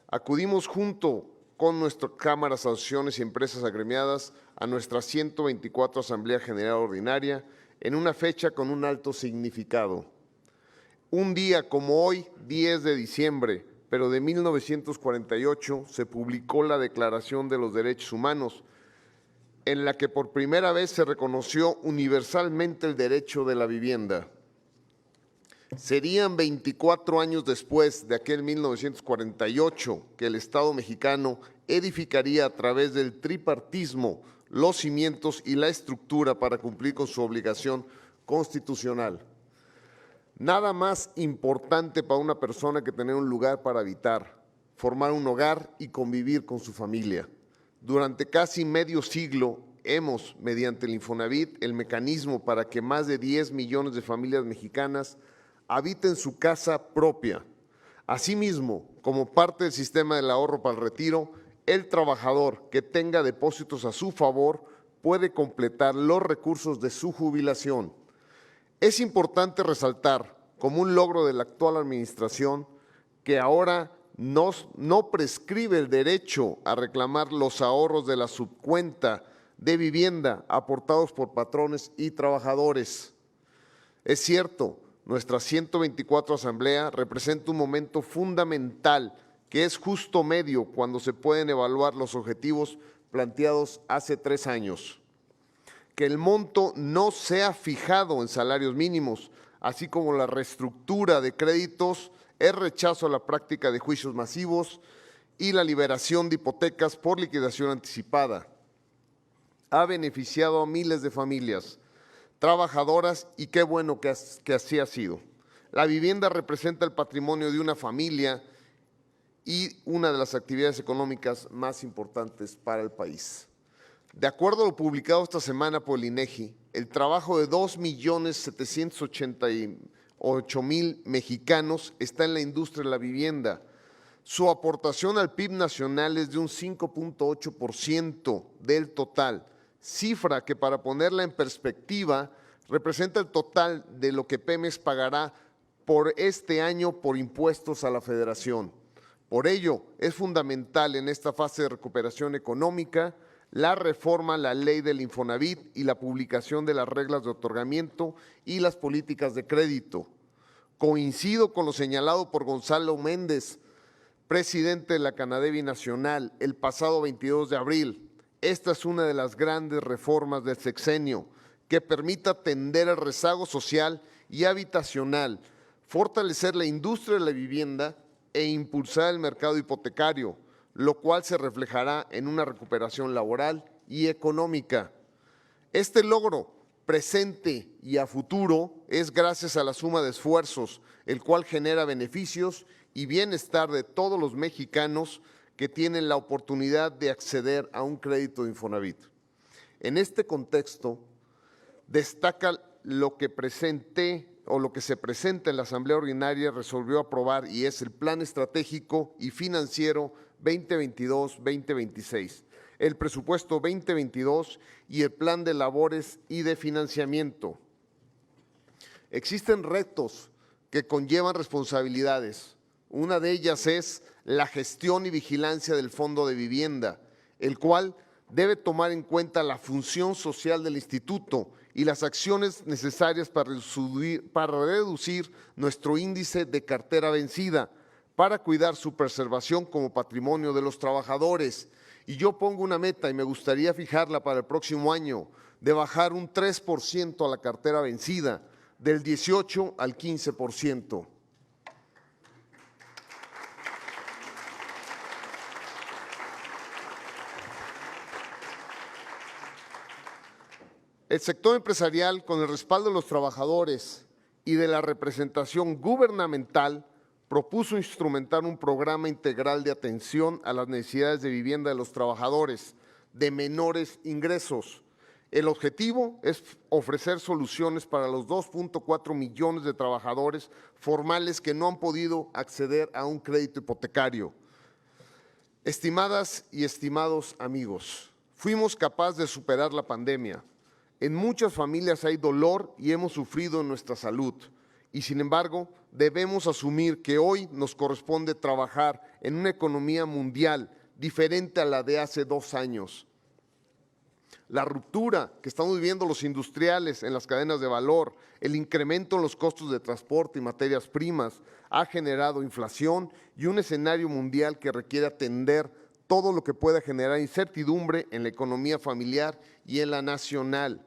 acudimos junto con nuestras cámaras, asociaciones y empresas agremiadas a nuestra 124 Asamblea General Ordinaria en una fecha con un alto significado. Un día como hoy, 10 de diciembre, pero de 1948, se publicó la Declaración de los Derechos Humanos, en la que por primera vez se reconoció universalmente el derecho de la vivienda. Serían 24 años después de aquel 1948 que el Estado mexicano edificaría a través del tripartismo los cimientos y la estructura para cumplir con su obligación constitucional. Nada más importante para una persona que tener un lugar para habitar, formar un hogar y convivir con su familia. Durante casi medio siglo hemos, mediante el Infonavit, el mecanismo para que más de 10 millones de familias mexicanas habiten su casa propia, Asimismo, como parte del sistema del ahorro para el retiro, el trabajador que tenga depósitos a su favor puede completar los recursos de su jubilación. Es importante resaltar, como un logro de la actual administración, que ahora no prescribe el derecho a reclamar los ahorros de la subcuenta de vivienda aportados por patrones y trabajadores. Es cierto, nuestra 124 Asamblea representa un momento fundamental que es justo medio cuando se pueden evaluar los objetivos planteados hace 3 años. Que el monto no sea fijado en salarios mínimos, así como la reestructura de créditos, es rechazo a la práctica de juicios masivos y la liberación de hipotecas por liquidación anticipada. Ha beneficiado a miles de familias trabajadoras y qué bueno que así ha sido. La vivienda representa el patrimonio de una familia y una de las actividades económicas más importantes para el país. De acuerdo a lo publicado esta semana por el INEGI, el trabajo de 2.788.000 mexicanos está en la industria de la vivienda. Su aportación al PIB nacional es de un 5.8% del total, cifra que, para ponerla en perspectiva, representa el total de lo que Pemex pagará por este año por impuestos a la Federación. Por ello, es fundamental en esta fase de recuperación económica la reforma a la ley del Infonavit y la publicación de las reglas de otorgamiento y las políticas de crédito. Coincido con lo señalado por Gonzalo Méndez, presidente de la Canadevi Nacional, el pasado 22 de abril. Esta es una de las grandes reformas del sexenio que permita atender el rezago social y habitacional, fortalecer la industria de la vivienda e impulsar el mercado hipotecario, lo cual se reflejará en una recuperación laboral y económica. Este logro presente y a futuro es gracias a la suma de esfuerzos, el cual genera beneficios y bienestar de todos los mexicanos que tienen la oportunidad de acceder a un crédito de Infonavit. En este contexto, destaca lo que se presenta en la Asamblea Ordinaria resolvió aprobar, y es el Plan Estratégico y Financiero 2022-2026, el Presupuesto 2022 y el Plan de Labores y de Financiamiento. Existen retos que conllevan responsabilidades. Una de ellas es la gestión y vigilancia del Fondo de Vivienda, el cual debe tomar en cuenta la función social del instituto y las acciones necesarias para reducir nuestro índice de cartera vencida, para cuidar su preservación como patrimonio de los trabajadores. Y yo pongo una meta y me gustaría fijarla para el próximo año, de bajar un 3% a la cartera vencida, del 18 al 15%. El sector empresarial, con el respaldo de los trabajadores y de la representación gubernamental, propuso instrumentar un programa integral de atención a las necesidades de vivienda de los trabajadores de menores ingresos. El objetivo es ofrecer soluciones para los 2.4 millones de trabajadores formales que no han podido acceder a un crédito hipotecario. Estimadas y estimados amigos, fuimos capaces de superar la pandemia. En muchas familias hay dolor y hemos sufrido en nuestra salud. Y sin embargo, debemos asumir que hoy nos corresponde trabajar en una economía mundial diferente a la de hace 2 años. La ruptura que estamos viviendo los industriales en las cadenas de valor, el incremento en los costos de transporte y materias primas, ha generado inflación y un escenario mundial que requiere atender todo lo que pueda generar incertidumbre en la economía familiar y en la nacional.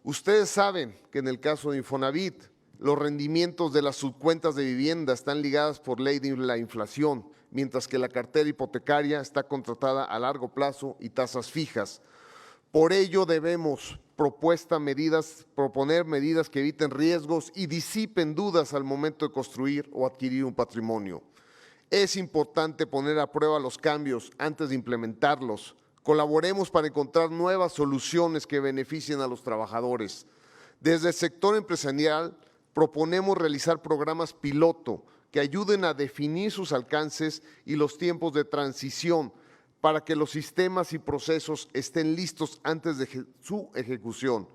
Ustedes saben que en el caso de Infonavit, los rendimientos de las subcuentas de vivienda están ligadas por ley de la inflación, mientras que la cartera hipotecaria está contratada a largo plazo y tasas fijas. Por ello debemos proponer medidas que eviten riesgos y disipen dudas al momento de construir o adquirir un patrimonio. Es importante poner a prueba los cambios antes de implementarlos. Colaboremos para encontrar nuevas soluciones que beneficien a los trabajadores. Desde el sector empresarial proponemos realizar programas piloto que ayuden a definir sus alcances y los tiempos de transición para que los sistemas y procesos estén listos antes de su ejecución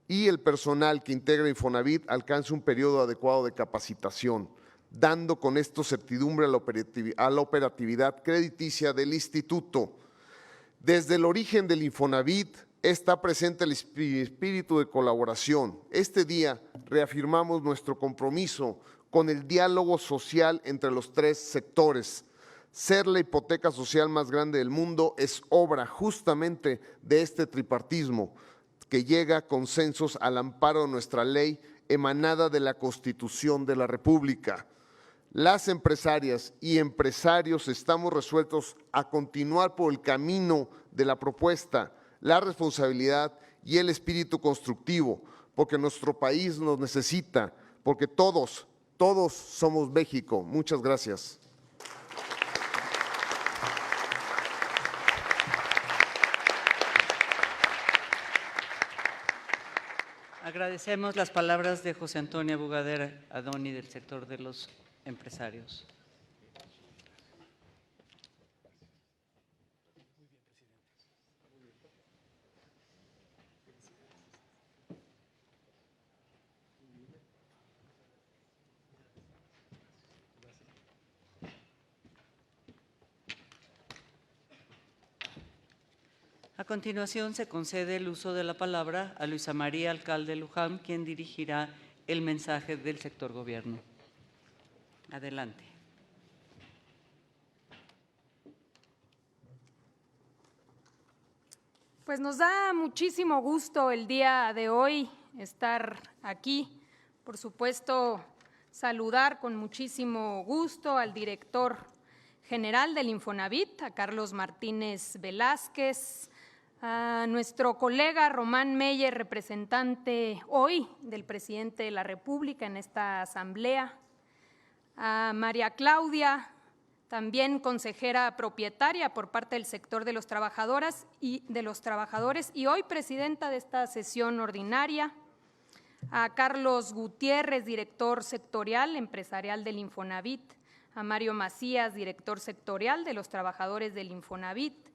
y el personal que integra Infonavit alcance un periodo adecuado de capacitación, dando con esto certidumbre a la operatividad crediticia del instituto. Desde el origen del Infonavit está presente el espíritu de colaboración. Este día reafirmamos nuestro compromiso con el diálogo social entre los tres sectores. Ser la hipoteca social más grande del mundo es obra justamente de este tripartismo que llega a consensos al amparo de nuestra ley emanada de la Constitución de la República. Las empresarias y empresarios estamos resueltos a continuar por el camino de la propuesta, la responsabilidad y el espíritu constructivo, porque nuestro país nos necesita, porque todos somos México. Muchas gracias. Agradecemos las palabras de José Antonio Bugader Adoni del sector de los empresarios. A continuación, se concede el uso de la palabra a Luisa María Alcalde Luján, quien dirigirá el mensaje del sector gobierno. Adelante. Pues nos da muchísimo gusto el día de hoy estar aquí. Por supuesto, saludar con muchísimo gusto al director general del Infonavit, a Carlos Martínez Velázquez, a nuestro colega Román Meyer, representante hoy del presidente de la República en esta asamblea, a María Claudia, también consejera propietaria por parte del sector de los trabajadores y hoy presidenta de esta sesión ordinaria, a Carlos Gutiérrez, director sectorial empresarial del Infonavit, a Mario Macías, director sectorial de los trabajadores del Infonavit,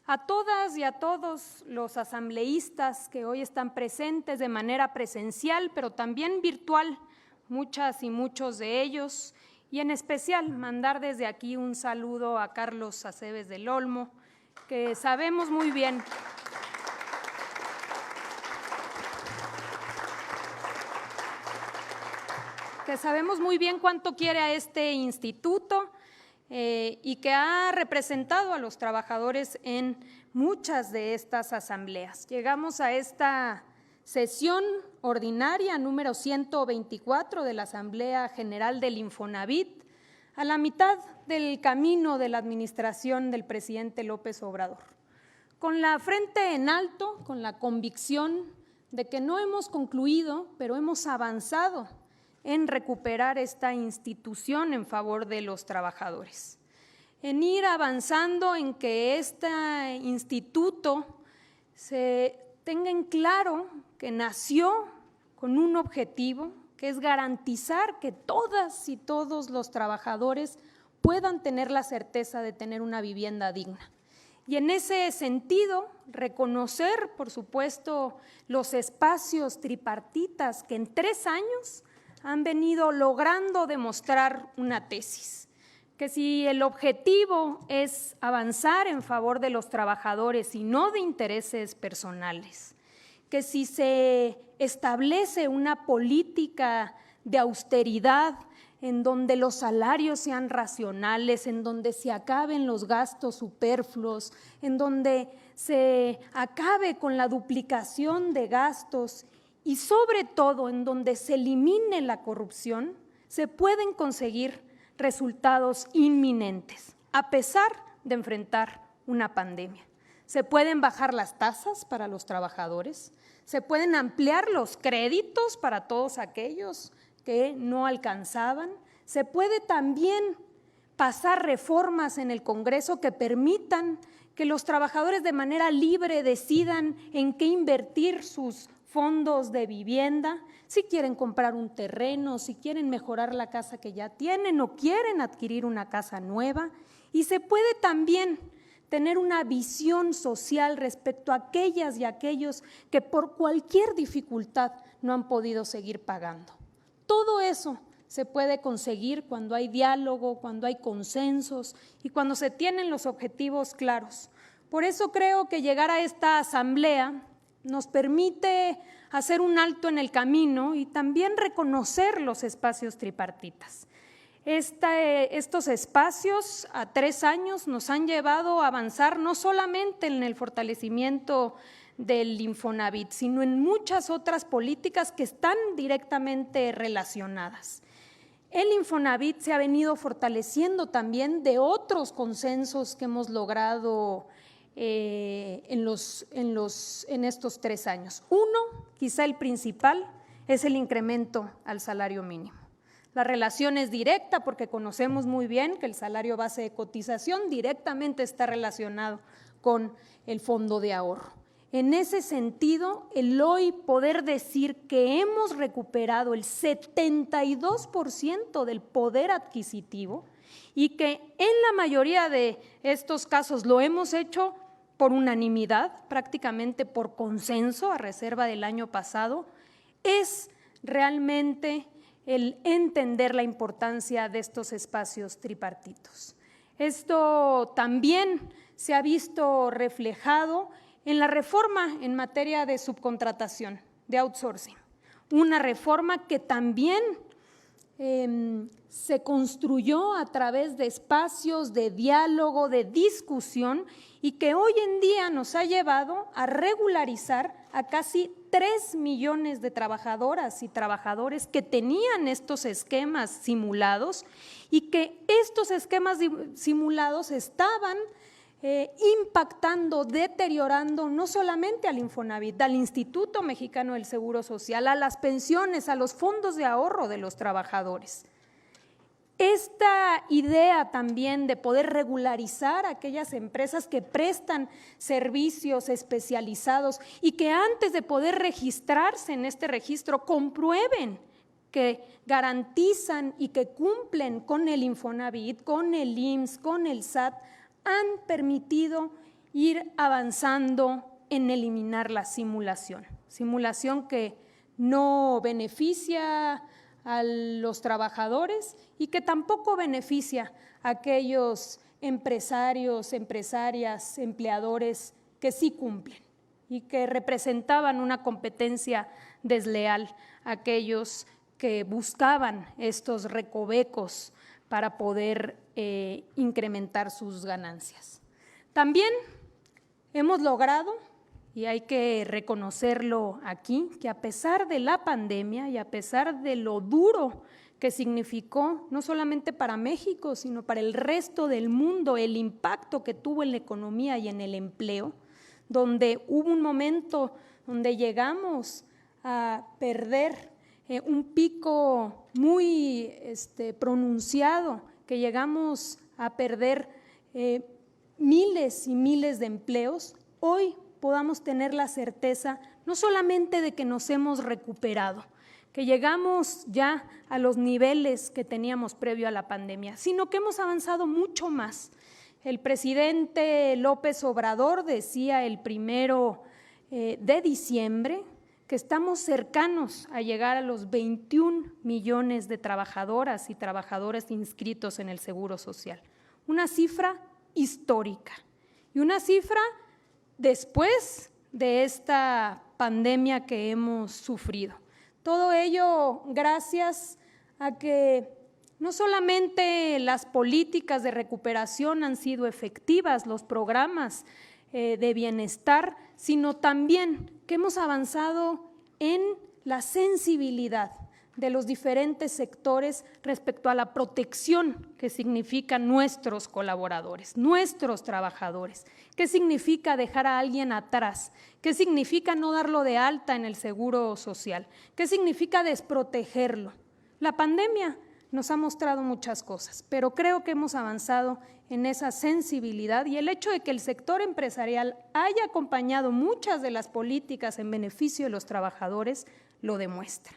a todas y a todos los asambleístas que hoy están presentes de manera presencial, pero también virtual, muchas y muchos de ellos, y en especial mandar desde aquí un saludo a Carlos Aceves del Olmo, que sabemos muy bien cuánto quiere a este instituto y que ha representado a los trabajadores en muchas de estas asambleas. Llegamos a esta sesión ordinaria número 124 de la Asamblea General del Infonavit a la mitad del camino de la administración del presidente López Obrador, con la frente en alto, con la convicción de que no hemos concluido, pero hemos avanzado en recuperar esta institución en favor de los trabajadores, en ir avanzando en que este instituto se tenga en claro que nació con un objetivo, que es garantizar que todas y todos los trabajadores puedan tener la certeza de tener una vivienda digna. Y en ese sentido, reconocer, por supuesto, los espacios tripartitas que en 3 años han venido logrando demostrar una tesis, que si el objetivo es avanzar en favor de los trabajadores y no de intereses personales, que si se establece una política de austeridad en donde los salarios sean racionales, en donde se acaben los gastos superfluos, en donde se acabe con la duplicación de gastos y sobre todo en donde se elimine la corrupción, se pueden conseguir resultados inminentes, a pesar de enfrentar una pandemia. Se pueden bajar las tasas para los trabajadores, se pueden ampliar los créditos para todos aquellos que no alcanzaban, se puede también pasar reformas en el Congreso que permitan que los trabajadores de manera libre decidan en qué invertir sus fondos de vivienda, si quieren comprar un terreno, si quieren mejorar la casa que ya tienen o quieren adquirir una casa nueva. Y se puede también tener una visión social respecto a aquellas y aquellos que por cualquier dificultad no han podido seguir pagando. Todo eso se puede conseguir cuando hay diálogo, cuando hay consensos y cuando se tienen los objetivos claros. Por eso creo que llegar a esta asamblea nos permite hacer un alto en el camino y también reconocer los espacios tripartitas. Estos espacios a 3 años nos han llevado a avanzar no solamente en el fortalecimiento del Infonavit, sino en muchas otras políticas que están directamente relacionadas. El Infonavit se ha venido fortaleciendo también de otros consensos que hemos logrado en estos 3 años. Uno, quizá el principal, es el incremento al salario mínimo. La relación es directa porque conocemos muy bien que el salario base de cotización directamente está relacionado con el fondo de ahorro. En ese sentido, el hoy poder decir que hemos recuperado el 72% del poder adquisitivo y que en la mayoría de estos casos lo hemos hecho por unanimidad, prácticamente por consenso, a reserva del año pasado, es realmente el entender la importancia de estos espacios tripartitos. Esto también se ha visto reflejado en la reforma en materia de subcontratación, de outsourcing, una reforma que también se construyó a través de espacios de diálogo, de discusión y que hoy en día nos ha llevado a regularizar a casi 3 millones de trabajadoras y trabajadores que tenían estos esquemas simulados y que estos esquemas simulados estaban impactando, deteriorando no solamente al Infonavit, al Instituto Mexicano del Seguro Social, a las pensiones, a los fondos de ahorro de los trabajadores. Esta idea también de poder regularizar a aquellas empresas que prestan servicios especializados y que antes de poder registrarse en este registro comprueben que garantizan y que cumplen con el Infonavit, con el IMSS, con el SAT, han permitido ir avanzando en eliminar la simulación que no beneficia a los trabajadores y que tampoco beneficia a aquellos empresarios, empresarias, empleadores que sí cumplen y que representaban una competencia desleal a aquellos que buscaban estos recovecos para poder incrementar sus ganancias. También hemos logrado, y hay que reconocerlo aquí, que a pesar de la pandemia y a pesar de lo duro que significó, no solamente para México, sino para el resto del mundo, el impacto que tuvo en la economía y en el empleo, donde hubo un momento donde llegamos a perder un pico muy pronunciado, que llegamos a perder miles y miles de empleos, hoy podamos tener la certeza no solamente de que nos hemos recuperado, que llegamos ya a los niveles que teníamos previo a la pandemia, sino que hemos avanzado mucho más. El presidente López Obrador decía el 1 de diciembre que estamos cercanos a llegar a los 21 millones de trabajadoras y trabajadores inscritos en el Seguro Social. Una cifra histórica y una cifra después de esta pandemia que hemos sufrido. Todo ello gracias a que no solamente las políticas de recuperación han sido efectivas, los programas de bienestar, sino también que hemos avanzado en la sensibilidad de los diferentes sectores respecto a la protección que significan nuestros colaboradores, nuestros trabajadores, qué significa dejar a alguien atrás, qué significa no darlo de alta en el Seguro Social, qué significa desprotegerlo. La pandemia nos ha mostrado muchas cosas, pero creo que hemos avanzado en esa sensibilidad y el hecho de que el sector empresarial haya acompañado muchas de las políticas en beneficio de los trabajadores lo demuestra.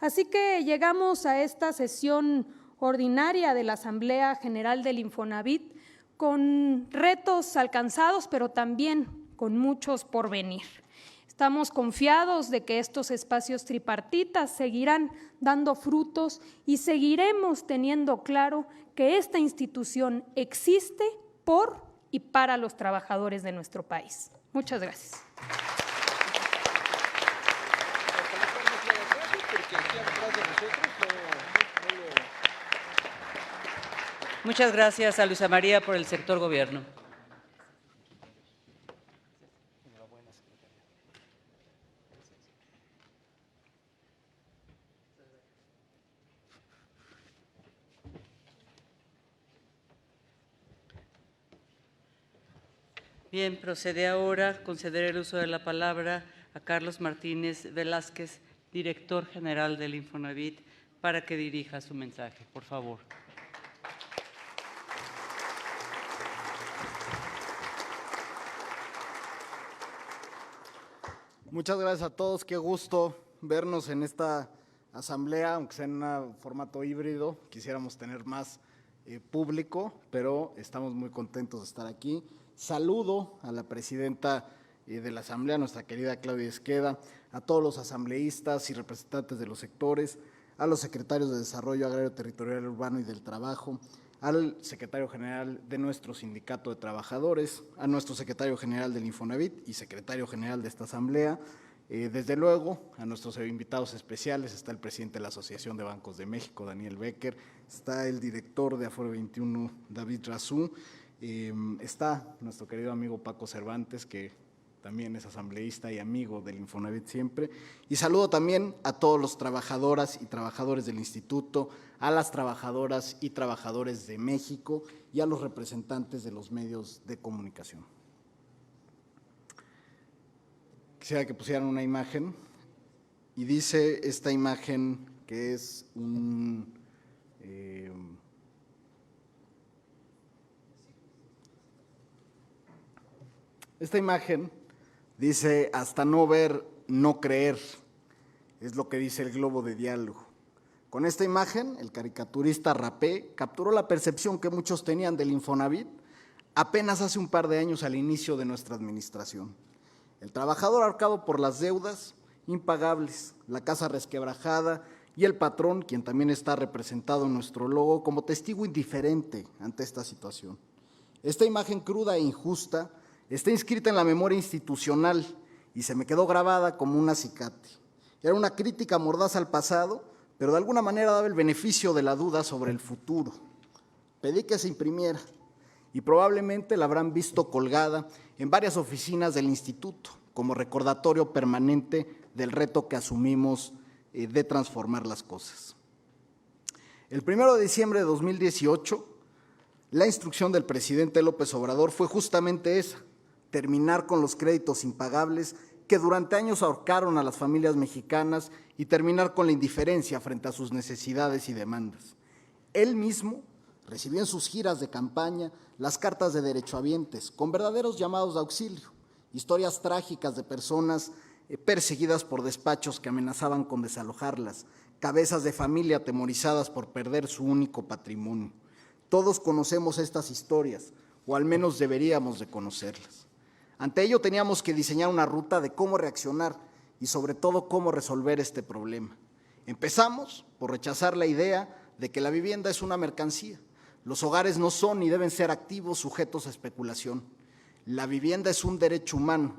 Así que llegamos a esta sesión ordinaria de la Asamblea General del Infonavit con retos alcanzados, pero también con muchos por venir. Estamos confiados de que estos espacios tripartitas seguirán dando frutos y seguiremos teniendo claro que esta institución existe por y para los trabajadores de nuestro país. Muchas gracias. Muchas gracias a Luisa María por el sector gobierno. Bien, procede ahora conceder el uso de la palabra a Carlos Martínez Velázquez, director general del Infonavit, para que dirija su mensaje. Por favor. Muchas gracias a todos, qué gusto vernos en esta asamblea, aunque sea en un formato híbrido, quisiéramos tener más público, pero estamos muy contentos de estar aquí. Saludo a la presidenta de la asamblea, nuestra querida Claudia Esqueda, a todos los asambleístas y representantes de los sectores, a los secretarios de Desarrollo Agrario, Territorial, Urbano y del Trabajo, al secretario general de nuestro sindicato de trabajadores, a nuestro secretario general del Infonavit y secretario general de esta asamblea. Desde luego, a nuestros invitados especiales, está el presidente de la Asociación de Bancos de México, Daniel Becker, está el director de Aforo 21, David Razú, está nuestro querido amigo Paco Cervantes, que también es asambleísta y amigo del Infonavit siempre, y saludo también a todos los trabajadoras y trabajadores del instituto, a las trabajadoras y trabajadores de México y a los representantes de los medios de comunicación. Quisiera que pusieran una imagen, y dice esta imagen que es esta imagen dice: hasta no ver, no creer, es lo que dice el globo de diálogo. Con esta imagen, el caricaturista Rapé capturó la percepción que muchos tenían del Infonavit apenas hace un par de años al inicio de nuestra administración. El trabajador ahorcado por las deudas impagables, la casa resquebrajada y el patrón, quien también está representado en nuestro logo, como testigo indiferente ante esta situación. Esta imagen cruda e injusta está inscrita en la memoria institucional y se me quedó grabada como un acicate. Era una crítica mordaz al pasado, pero de alguna manera daba el beneficio de la duda sobre el futuro. Pedí que se imprimiera y probablemente la habrán visto colgada en varias oficinas del instituto como recordatorio permanente del reto que asumimos de transformar las cosas. El 1 de diciembre de 2018, la instrucción del presidente López Obrador fue justamente esa: terminar con los créditos impagables que durante años ahorcaron a las familias mexicanas y terminar con la indiferencia frente a sus necesidades y demandas. Él mismo recibió en sus giras de campaña las cartas de derechohabientes con verdaderos llamados de auxilio, historias trágicas de personas perseguidas por despachos que amenazaban con desalojarlas, cabezas de familia atemorizadas por perder su único patrimonio. Todos conocemos estas historias, o al menos deberíamos de conocerlas. Ante ello teníamos que diseñar una ruta de cómo reaccionar y sobre todo cómo resolver este problema. Empezamos por rechazar la idea de que la vivienda es una mercancía. Los hogares no son ni deben ser activos sujetos a especulación. La vivienda es un derecho humano,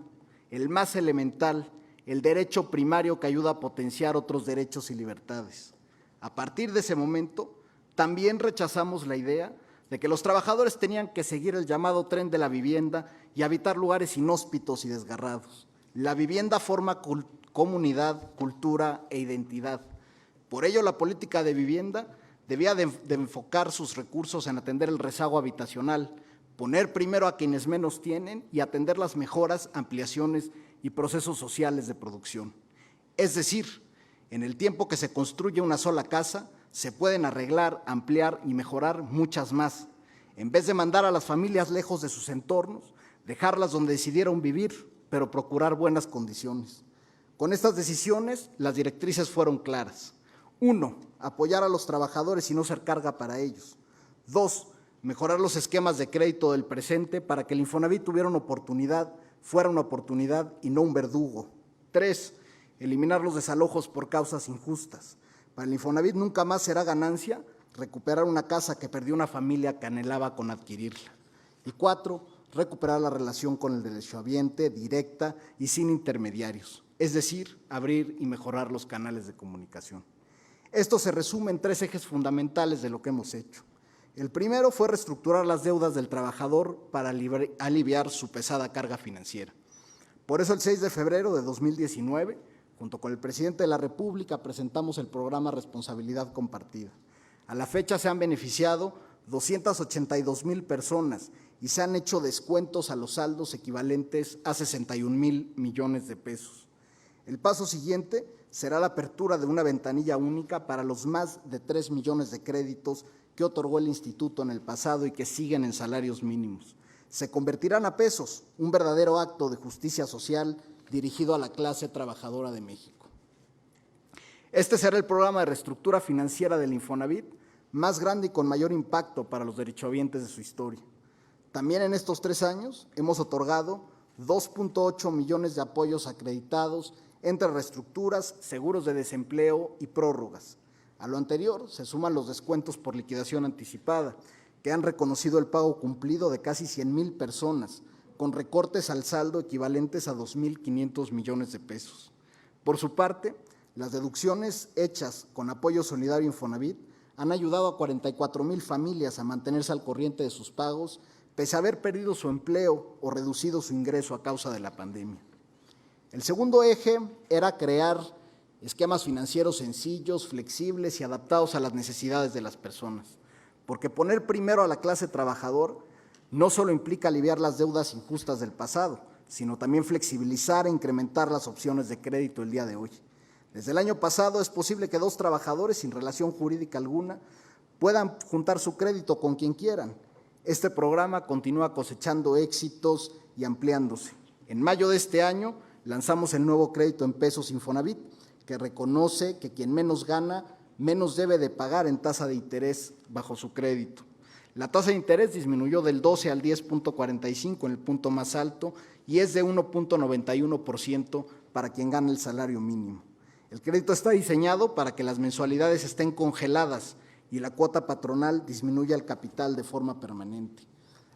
el más elemental, el derecho primario que ayuda a potenciar otros derechos y libertades. A partir de ese momento, también rechazamos la idea de que los trabajadores tenían que seguir el llamado tren de la vivienda y habitar lugares inhóspitos y desgarrados. La vivienda forma comunidad, cultura e identidad. Por ello, la política de vivienda debía de enfocar sus recursos en atender el rezago habitacional, poner primero a quienes menos tienen y atender las mejoras, ampliaciones y procesos sociales de producción. Es decir, en el tiempo que se construye una sola casa, Se pueden arreglar, ampliar y mejorar muchas más. En vez de mandar a las familias lejos de sus entornos, dejarlas donde decidieron vivir, pero procurar buenas condiciones. Con estas decisiones, las directrices fueron claras. 1. Apoyar a los trabajadores y no ser carga para ellos. 2. Mejorar los esquemas de crédito del presente para que el Infonavit tuviera una oportunidad, fuera una oportunidad y no un verdugo. 3. Eliminar los desalojos por causas injustas. Para el Infonavit nunca más será ganancia recuperar una casa que perdió una familia que anhelaba con adquirirla. Y 4. Recuperar la relación con el derechohabiente directa y sin intermediarios, es decir, abrir y mejorar los canales de comunicación. Esto se resume en 3 ejes fundamentales de lo que hemos hecho. El primero fue reestructurar las deudas del trabajador para aliviar su pesada carga financiera. Por eso el 6 de febrero de 2019, junto con el presidente de la República, presentamos el programa Responsabilidad Compartida. A la fecha se han beneficiado 282,000 personas y se han hecho descuentos a los saldos equivalentes a 61,000 millones de pesos. El paso siguiente será la apertura de una ventanilla única para los más de 3 millones de créditos que otorgó el Instituto en el pasado y que siguen en salarios mínimos. Se convertirán a pesos, un verdadero acto de justicia social dirigido a la clase trabajadora de México. Este será el programa de reestructura financiera del Infonavit más grande y con mayor impacto para los derechohabientes de su historia. También en estos 3 años hemos otorgado 2.8 millones de apoyos acreditados entre reestructuras, seguros de desempleo y prórrogas. A lo anterior se suman los descuentos por liquidación anticipada, que han reconocido el pago cumplido de casi 100,000 personas, con recortes al saldo equivalentes a 2,500 millones de pesos. Por su parte, las deducciones hechas con apoyo solidario Infonavit han ayudado a 44,000 familias a mantenerse al corriente de sus pagos, pese a haber perdido su empleo o reducido su ingreso a causa de la pandemia. El segundo eje era crear esquemas financieros sencillos, flexibles y adaptados a las necesidades de las personas, porque poner primero a la clase trabajador no solo implica aliviar las deudas injustas del pasado, sino también flexibilizar e incrementar las opciones de crédito el día de hoy. Desde el año pasado es posible que 2 trabajadores sin relación jurídica alguna puedan juntar su crédito con quien quieran. Este programa continúa cosechando éxitos y ampliándose. En mayo de este año lanzamos el nuevo crédito en pesos Infonavit, que reconoce que quien menos gana, menos debe de pagar en tasa de interés bajo su crédito. La tasa de interés disminuyó del 12 al 10.45 en el punto más alto y es de 1.91% para quien gana el salario mínimo. El crédito está diseñado para que las mensualidades estén congeladas y la cuota patronal disminuya el capital de forma permanente.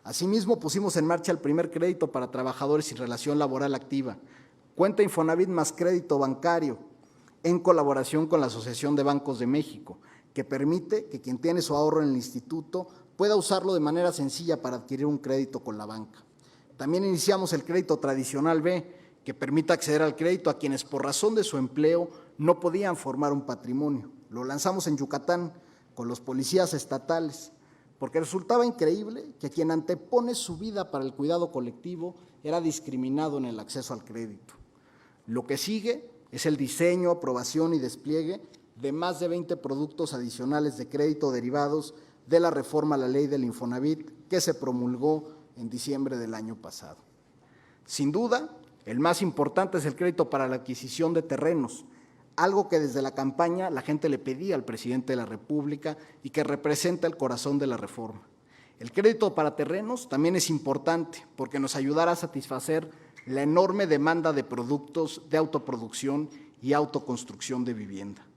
Asimismo, pusimos en marcha el primer crédito para trabajadores sin relación laboral activa, cuenta Infonavit más crédito bancario, en colaboración con la Asociación de Bancos de México, que permite que quien tiene su ahorro en el instituto pueda usarlo de manera sencilla para adquirir un crédito con la banca. También iniciamos el crédito tradicional B, que permite acceder al crédito a quienes por razón de su empleo no podían formar un patrimonio. Lo lanzamos en Yucatán con los policías estatales, porque resultaba increíble que quien antepone su vida para el cuidado colectivo era discriminado en el acceso al crédito. Lo que sigue es el diseño, aprobación y despliegue de más de 20 productos adicionales de crédito derivados de la reforma a la ley del Infonavit que se promulgó en diciembre del año pasado. Sin duda, el más importante es el crédito para la adquisición de terrenos, algo que desde la campaña la gente le pedía al presidente de la República y que representa el corazón de la reforma. El crédito para terrenos también es importante porque nos ayudará a satisfacer la enorme demanda de productos de autoproducción y autoconstrucción de vivienda.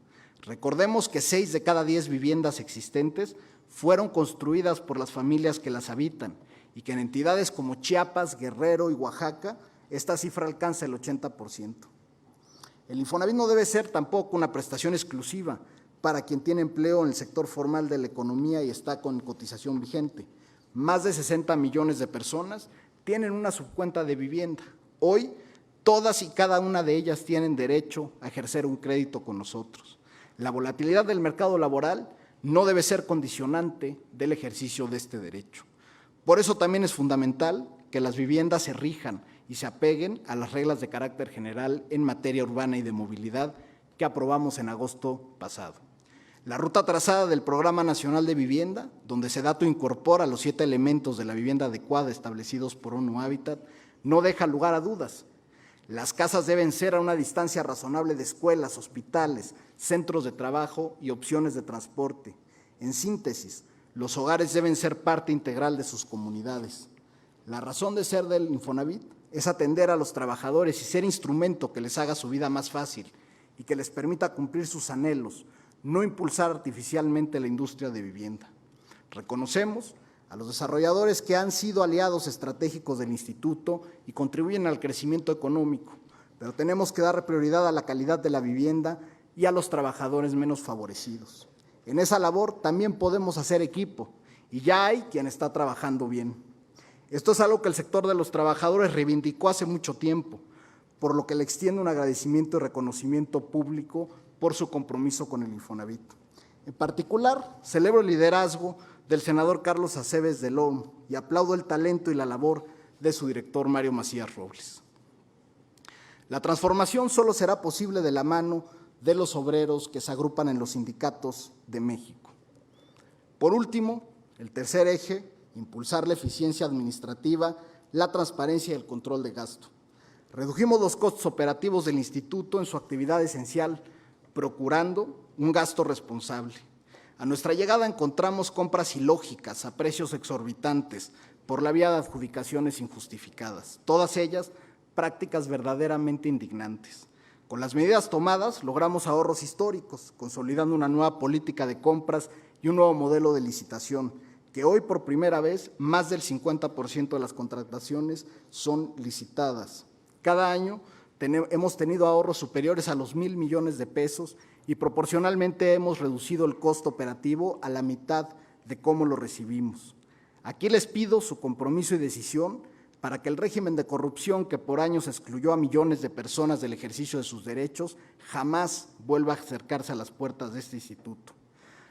Recordemos que 6 de cada 10 viviendas existentes fueron construidas por las familias que las habitan y que en entidades como Chiapas, Guerrero y Oaxaca esta cifra alcanza el 80%. El Infonavit no debe ser tampoco una prestación exclusiva para quien tiene empleo en el sector formal de la economía y está con cotización vigente. Más de 60 millones de personas tienen una subcuenta de vivienda. Hoy, todas y cada una de ellas tienen derecho a ejercer un crédito con nosotros. La volatilidad del mercado laboral no debe ser condicionante del ejercicio de este derecho. Por eso también es fundamental que las viviendas se rijan y se apeguen a las reglas de carácter general en materia urbana y de movilidad que aprobamos en agosto pasado. La ruta trazada del Programa Nacional de Vivienda, donde SEDATU incorpora los 7 elementos de la vivienda adecuada establecidos por ONU Habitat, no deja lugar a dudas. Las casas deben ser a una distancia razonable de escuelas, hospitales, centros de trabajo y opciones de transporte. En síntesis, los hogares deben ser parte integral de sus comunidades. La razón de ser del Infonavit es atender a los trabajadores y ser instrumento que les haga su vida más fácil y que les permita cumplir sus anhelos, no impulsar artificialmente la industria de vivienda. Reconocemos a los desarrolladores que han sido aliados estratégicos del instituto y contribuyen al crecimiento económico, pero tenemos que dar prioridad a la calidad de la vivienda y a los trabajadores menos favorecidos. En esa labor también podemos hacer equipo y ya hay quien está trabajando bien. Esto es algo que el sector de los trabajadores reivindicó hace mucho tiempo, por lo que le extiendo un agradecimiento y reconocimiento público por su compromiso con el Infonavit. En particular, celebro el liderazgo del senador Carlos Aceves del Olmo y aplaudo el talento y la labor de su director Mario Macías Robles. La transformación solo será posible de la mano de los obreros que se agrupan en los sindicatos de México. Por último, el tercer eje, impulsar la eficiencia administrativa, la transparencia y el control de gasto. Redujimos los costos operativos del instituto en su actividad esencial, procurando un gasto responsable. A nuestra llegada encontramos compras ilógicas a precios exorbitantes por la vía de adjudicaciones injustificadas, todas ellas prácticas verdaderamente indignantes. Con las medidas tomadas logramos ahorros históricos, consolidando una nueva política de compras y un nuevo modelo de licitación, que hoy por primera vez más del 50% de las contrataciones son licitadas. Cada año hemos tenido ahorros superiores a los 1,000 millones de pesos y proporcionalmente hemos reducido el costo operativo a la mitad de cómo lo recibimos. Aquí les pido su compromiso y decisión para que el régimen de corrupción que por años excluyó a millones de personas del ejercicio de sus derechos jamás vuelva a acercarse a las puertas de este instituto.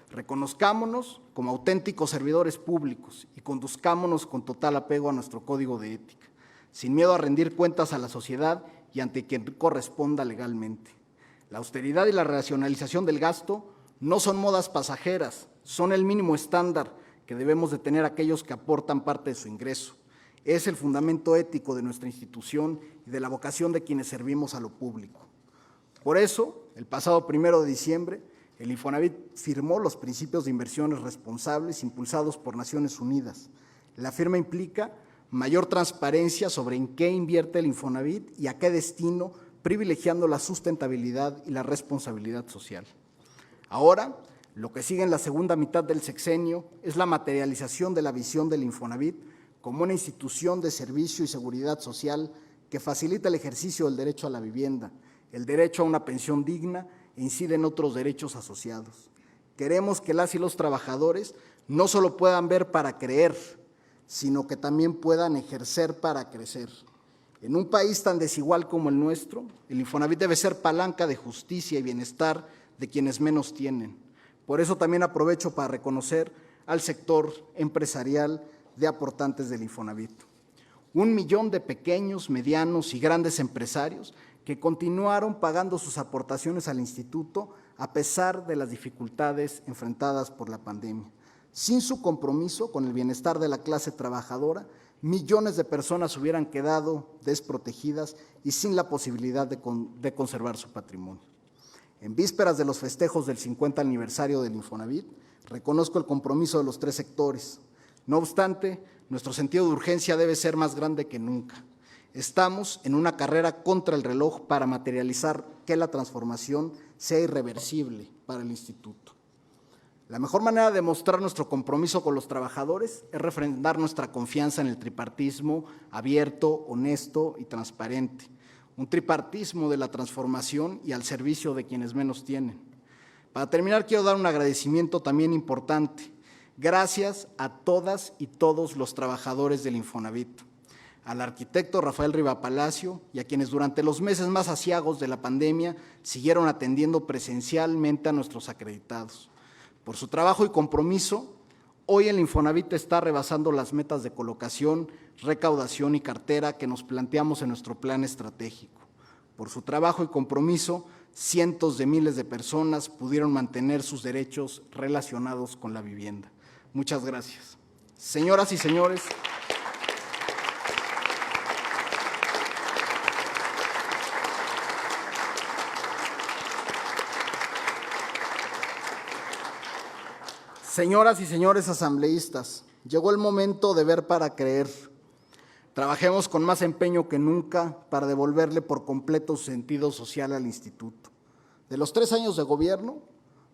Reconozcámonos como auténticos servidores públicos y conduzcámonos con total apego a nuestro código de ética, sin miedo a rendir cuentas a la sociedad y ante quien corresponda legalmente. La austeridad y la racionalización del gasto no son modas pasajeras, son el mínimo estándar que debemos de tener aquellos que aportan parte de su ingreso. Es el fundamento ético de nuestra institución y de la vocación de quienes servimos a lo público. Por eso, el pasado 1 de diciembre, el Infonavit firmó los principios de inversiones responsables impulsados por Naciones Unidas. La firma implica mayor transparencia sobre en qué invierte el Infonavit y a qué destino, privilegiando la sustentabilidad y la responsabilidad social. Ahora, lo que sigue en la segunda mitad del sexenio es la materialización de la visión del Infonavit como una institución de servicio y seguridad social que facilita el ejercicio del derecho a la vivienda, el derecho a una pensión digna e incide en otros derechos asociados. Queremos que las y los trabajadores no solo puedan ver para creer, sino que también puedan ejercer para crecer. En un país tan desigual como el nuestro, el Infonavit debe ser palanca de justicia y bienestar de quienes menos tienen. Por eso también aprovecho para reconocer al sector empresarial de aportantes del Infonavit. 1 millón de pequeños, medianos y grandes empresarios que continuaron pagando sus aportaciones al instituto a pesar de las dificultades enfrentadas por la pandemia. Sin su compromiso con el bienestar de la clase trabajadora, millones de personas hubieran quedado desprotegidas y sin la posibilidad de conservar su patrimonio. En vísperas de los festejos del 50 aniversario del Infonavit, reconozco el compromiso de los 3 sectores. No obstante, nuestro sentido de urgencia debe ser más grande que nunca. Estamos en una carrera contra el reloj para materializar que la transformación sea irreversible para el instituto. La mejor manera de mostrar nuestro compromiso con los trabajadores es refrendar nuestra confianza en el tripartismo abierto, honesto y transparente. Un tripartismo de la transformación y al servicio de quienes menos tienen. Para terminar, quiero dar un agradecimiento también importante. Gracias a todas y todos los trabajadores del Infonavit, al arquitecto Rafael Rivapalacio y a quienes durante los meses más aciagos de la pandemia siguieron atendiendo presencialmente a nuestros acreditados. Por su trabajo y compromiso, hoy el Infonavit está rebasando las metas de colocación, recaudación y cartera que nos planteamos en nuestro plan estratégico. Por su trabajo y compromiso, cientos de miles de personas pudieron mantener sus derechos relacionados con la vivienda. Muchas gracias. Señoras y señores, señoras y señores asambleístas, llegó el momento de ver para creer. Trabajemos con más empeño que nunca para devolverle por completo su sentido social al instituto. De los 3 años de gobierno,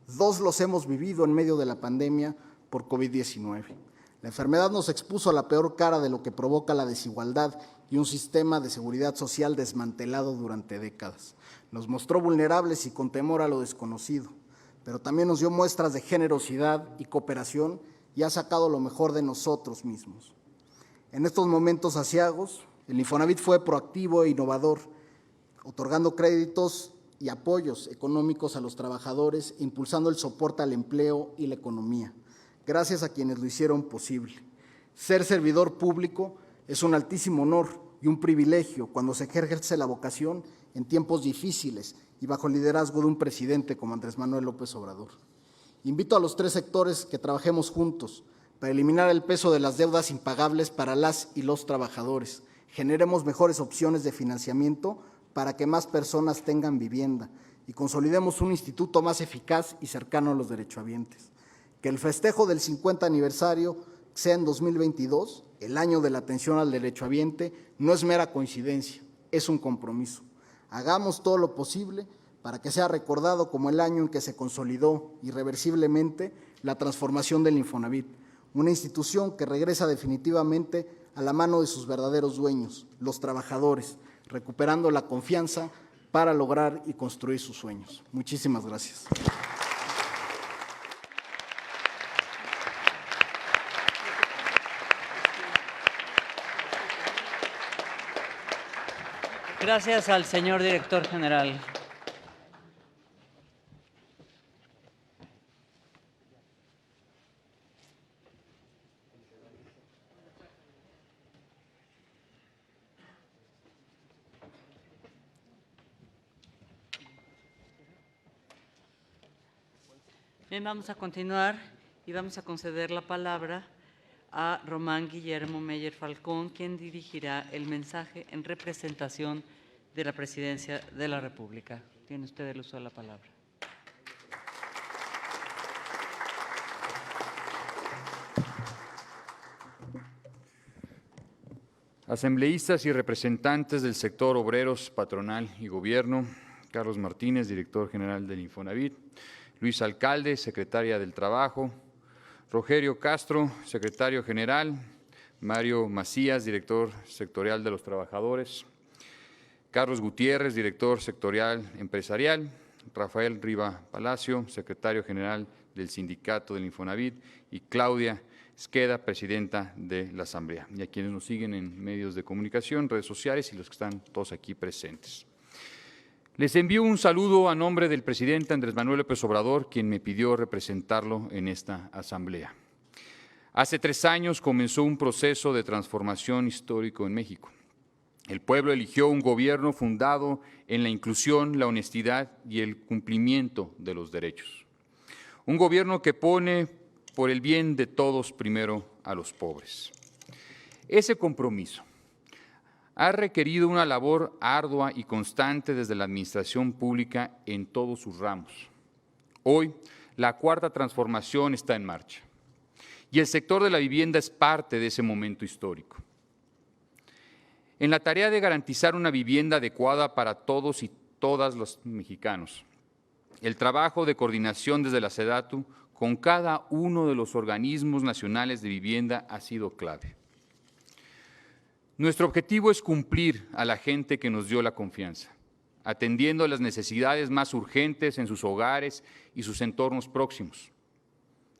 2 los hemos vivido en medio de la pandemia por COVID-19. La enfermedad nos expuso a la peor cara de lo que provoca la desigualdad y un sistema de seguridad social desmantelado durante décadas. Nos mostró vulnerables y con temor a lo desconocido, pero también nos dio muestras de generosidad y cooperación y ha sacado lo mejor de nosotros mismos. En estos momentos aciagos, el Infonavit fue proactivo e innovador, otorgando créditos y apoyos económicos a los trabajadores, impulsando el soporte al empleo y la economía, gracias a quienes lo hicieron posible. Ser servidor público es un altísimo honor y un privilegio cuando se ejerce la vocación en tiempos difíciles y bajo el liderazgo de un presidente como Andrés Manuel López Obrador. Invito a los 3 sectores que trabajemos juntos para eliminar el peso de las deudas impagables para las y los trabajadores. Generemos mejores opciones de financiamiento para que más personas tengan vivienda y consolidemos un instituto más eficaz y cercano a los derechohabientes. Que el festejo del 50 aniversario sea en 2022, el año de la atención al derechohabiente, no es mera coincidencia, es un compromiso. Hagamos todo lo posible para que sea recordado como el año en que se consolidó irreversiblemente la transformación del Infonavit, una institución que regresa definitivamente a la mano de sus verdaderos dueños, los trabajadores, recuperando la confianza para lograr y construir sus sueños. Muchísimas gracias. Gracias al señor director general. Bien, vamos a continuar y vamos a conceder la palabra a Román Guillermo Meyer Falcón, quien dirigirá el mensaje en representación de la Presidencia de la República. Tiene usted el uso de la palabra. Asambleístas y representantes del sector obreros, patronal y gobierno, Carlos Martínez, director general del Infonavit, Luis Alcalde, secretaria del Trabajo, Rogelio Castro, secretario general, Mario Macías, director sectorial de los trabajadores, Carlos Gutiérrez, director sectorial empresarial, Rafael Riva Palacio, secretario general del Sindicato del Infonavit, y Claudia Esqueda, presidenta de la Asamblea, y a quienes nos siguen en medios de comunicación, redes sociales y los que están todos aquí presentes. Les envío un saludo a nombre del presidente Andrés Manuel López Obrador, quien me pidió representarlo en esta asamblea. Hace 3 años comenzó un proceso de transformación histórico en México. El pueblo eligió un gobierno fundado en la inclusión, la honestidad y el cumplimiento de los derechos. Un gobierno que pone por el bien de todos primero a los pobres. Ese compromiso ha requerido una labor ardua y constante desde la administración pública en todos sus ramos. Hoy, la 4ª transformación está en marcha y el sector de la vivienda es parte de ese momento histórico. En la tarea de garantizar una vivienda adecuada para todos y todas los mexicanos, el trabajo de coordinación desde la SEDATU con cada uno de los organismos nacionales de vivienda ha sido clave. Nuestro objetivo es cumplir a la gente que nos dio la confianza, atendiendo a las necesidades más urgentes en sus hogares y sus entornos próximos.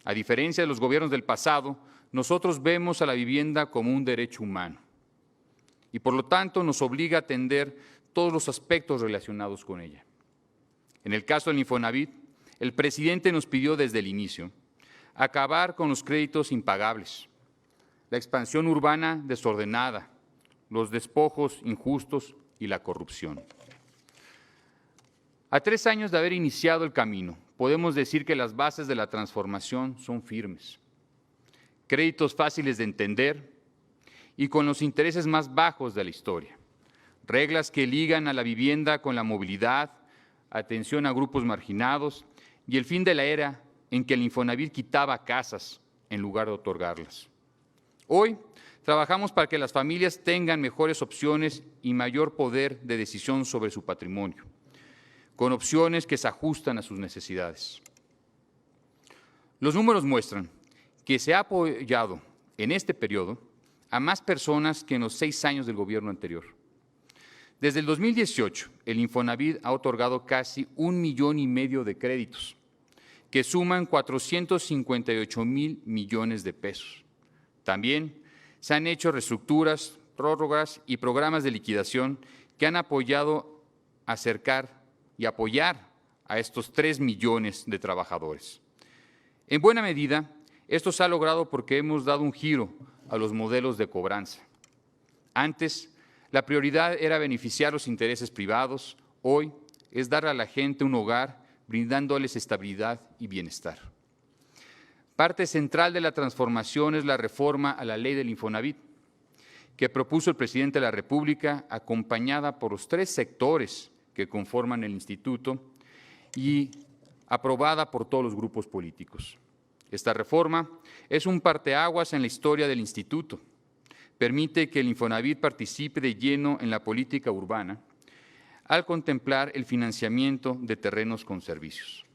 A diferencia de los gobiernos del pasado, nosotros vemos a la vivienda como un derecho humano y por lo tanto nos obliga a atender todos los aspectos relacionados con ella. En el caso del Infonavit, el presidente nos pidió desde el inicio acabar con los créditos impagables, la expansión urbana desordenada, los despojos injustos y la corrupción. A 3 años de haber iniciado el camino, podemos decir que las bases de la transformación son firmes. Créditos fáciles de entender y con los intereses más bajos de la historia. Reglas que ligan a la vivienda con la movilidad, atención a grupos marginados y el fin de la era en que el Infonavit quitaba casas en lugar de otorgarlas. Hoy trabajamos para que las familias tengan mejores opciones y mayor poder de decisión sobre su patrimonio, con opciones que se ajustan a sus necesidades. Los números muestran que se ha apoyado en este periodo a más personas que en los 6 años del gobierno anterior. Desde el 2018, el Infonavit ha otorgado casi 1,5 millones de créditos, que suman 458,000 millones de pesos. También se han hecho reestructuras, prórrogas y programas de liquidación que han apoyado acercar y apoyar a estos 3 millones de trabajadores. En buena medida, esto se ha logrado porque hemos dado un giro a los modelos de cobranza. Antes, la prioridad era beneficiar los intereses privados. Hoy es darle a la gente un hogar, brindándoles estabilidad y bienestar. Parte central de la transformación es la reforma a la ley del Infonavit, que propuso el presidente de la República, acompañada por los 3 sectores que conforman el instituto y aprobada por todos los grupos políticos. Esta reforma es un parteaguas en la historia del instituto. Permite que el Infonavit participe de lleno en la política urbana al contemplar el financiamiento de terrenos con servicios.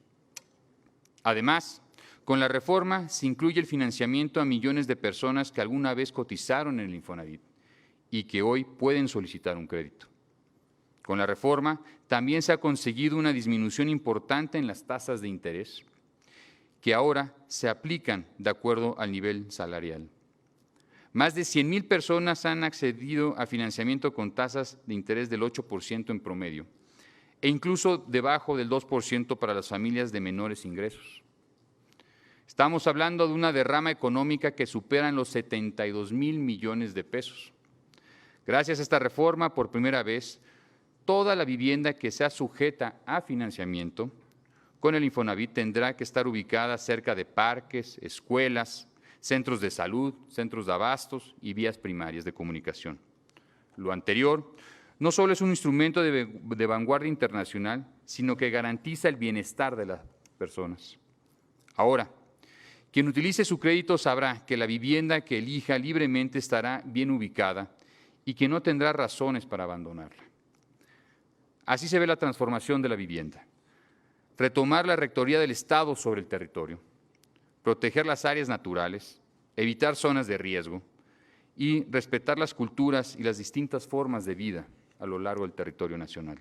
Además, con la reforma se incluye el financiamiento a millones de personas que alguna vez cotizaron en el Infonavit y que hoy pueden solicitar un crédito. Con la reforma también se ha conseguido una disminución importante en las tasas de interés, que ahora se aplican de acuerdo al nivel salarial. Más de 100,000 personas han accedido a financiamiento con tasas de interés del 8% en promedio, e incluso debajo del 2% para las familias de menores ingresos. Estamos hablando de una derrama económica que supera los 72,000 millones de pesos. Gracias a esta reforma, por primera vez, toda la vivienda que sea sujeta a financiamiento con el Infonavit tendrá que estar ubicada cerca de parques, escuelas, centros de salud, centros de abastos y vías primarias de comunicación. Lo anterior no solo es un instrumento de vanguardia internacional, sino que garantiza el bienestar de las personas. Ahora, quien utilice su crédito sabrá que la vivienda que elija libremente estará bien ubicada y que no tendrá razones para abandonarla. Así se ve la transformación de la vivienda. Retomar la rectoría del Estado sobre el territorio, proteger las áreas naturales, evitar zonas de riesgo y respetar las culturas y las distintas formas de vida a lo largo del territorio nacional.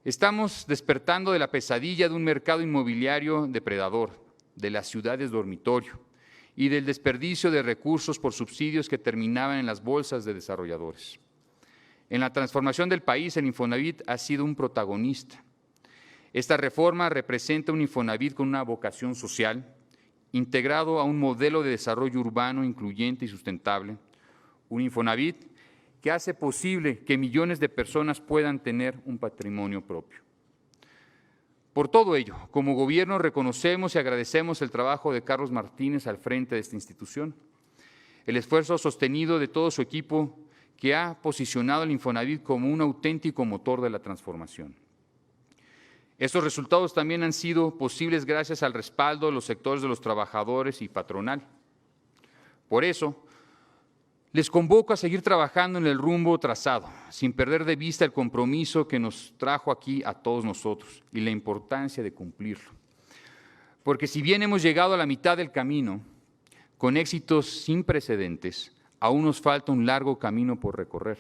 Estamos despertando de la pesadilla de un mercado inmobiliario depredador, de las ciudades dormitorio y del desperdicio de recursos por subsidios que terminaban en las bolsas de desarrolladores. En la transformación del país, el Infonavit ha sido un protagonista. Esta reforma representa un Infonavit con una vocación social, integrado a un modelo de desarrollo urbano incluyente y sustentable, un Infonavit que hace posible que millones de personas puedan tener un patrimonio propio. Por todo ello, como gobierno reconocemos y agradecemos el trabajo de Carlos Martínez al frente de esta institución, el esfuerzo sostenido de todo su equipo que ha posicionado al Infonavit como un auténtico motor de la transformación. Estos resultados también han sido posibles gracias al respaldo de los sectores de los trabajadores y patronal. Por eso, les convoco a seguir trabajando en el rumbo trazado, sin perder de vista el compromiso que nos trajo aquí a todos nosotros y la importancia de cumplirlo. Porque si bien hemos llegado a la mitad del camino, con éxitos sin precedentes, aún nos falta un largo camino por recorrer.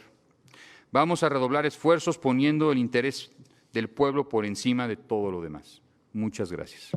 Vamos a redoblar esfuerzos poniendo el interés del pueblo por encima de todo lo demás. Muchas gracias.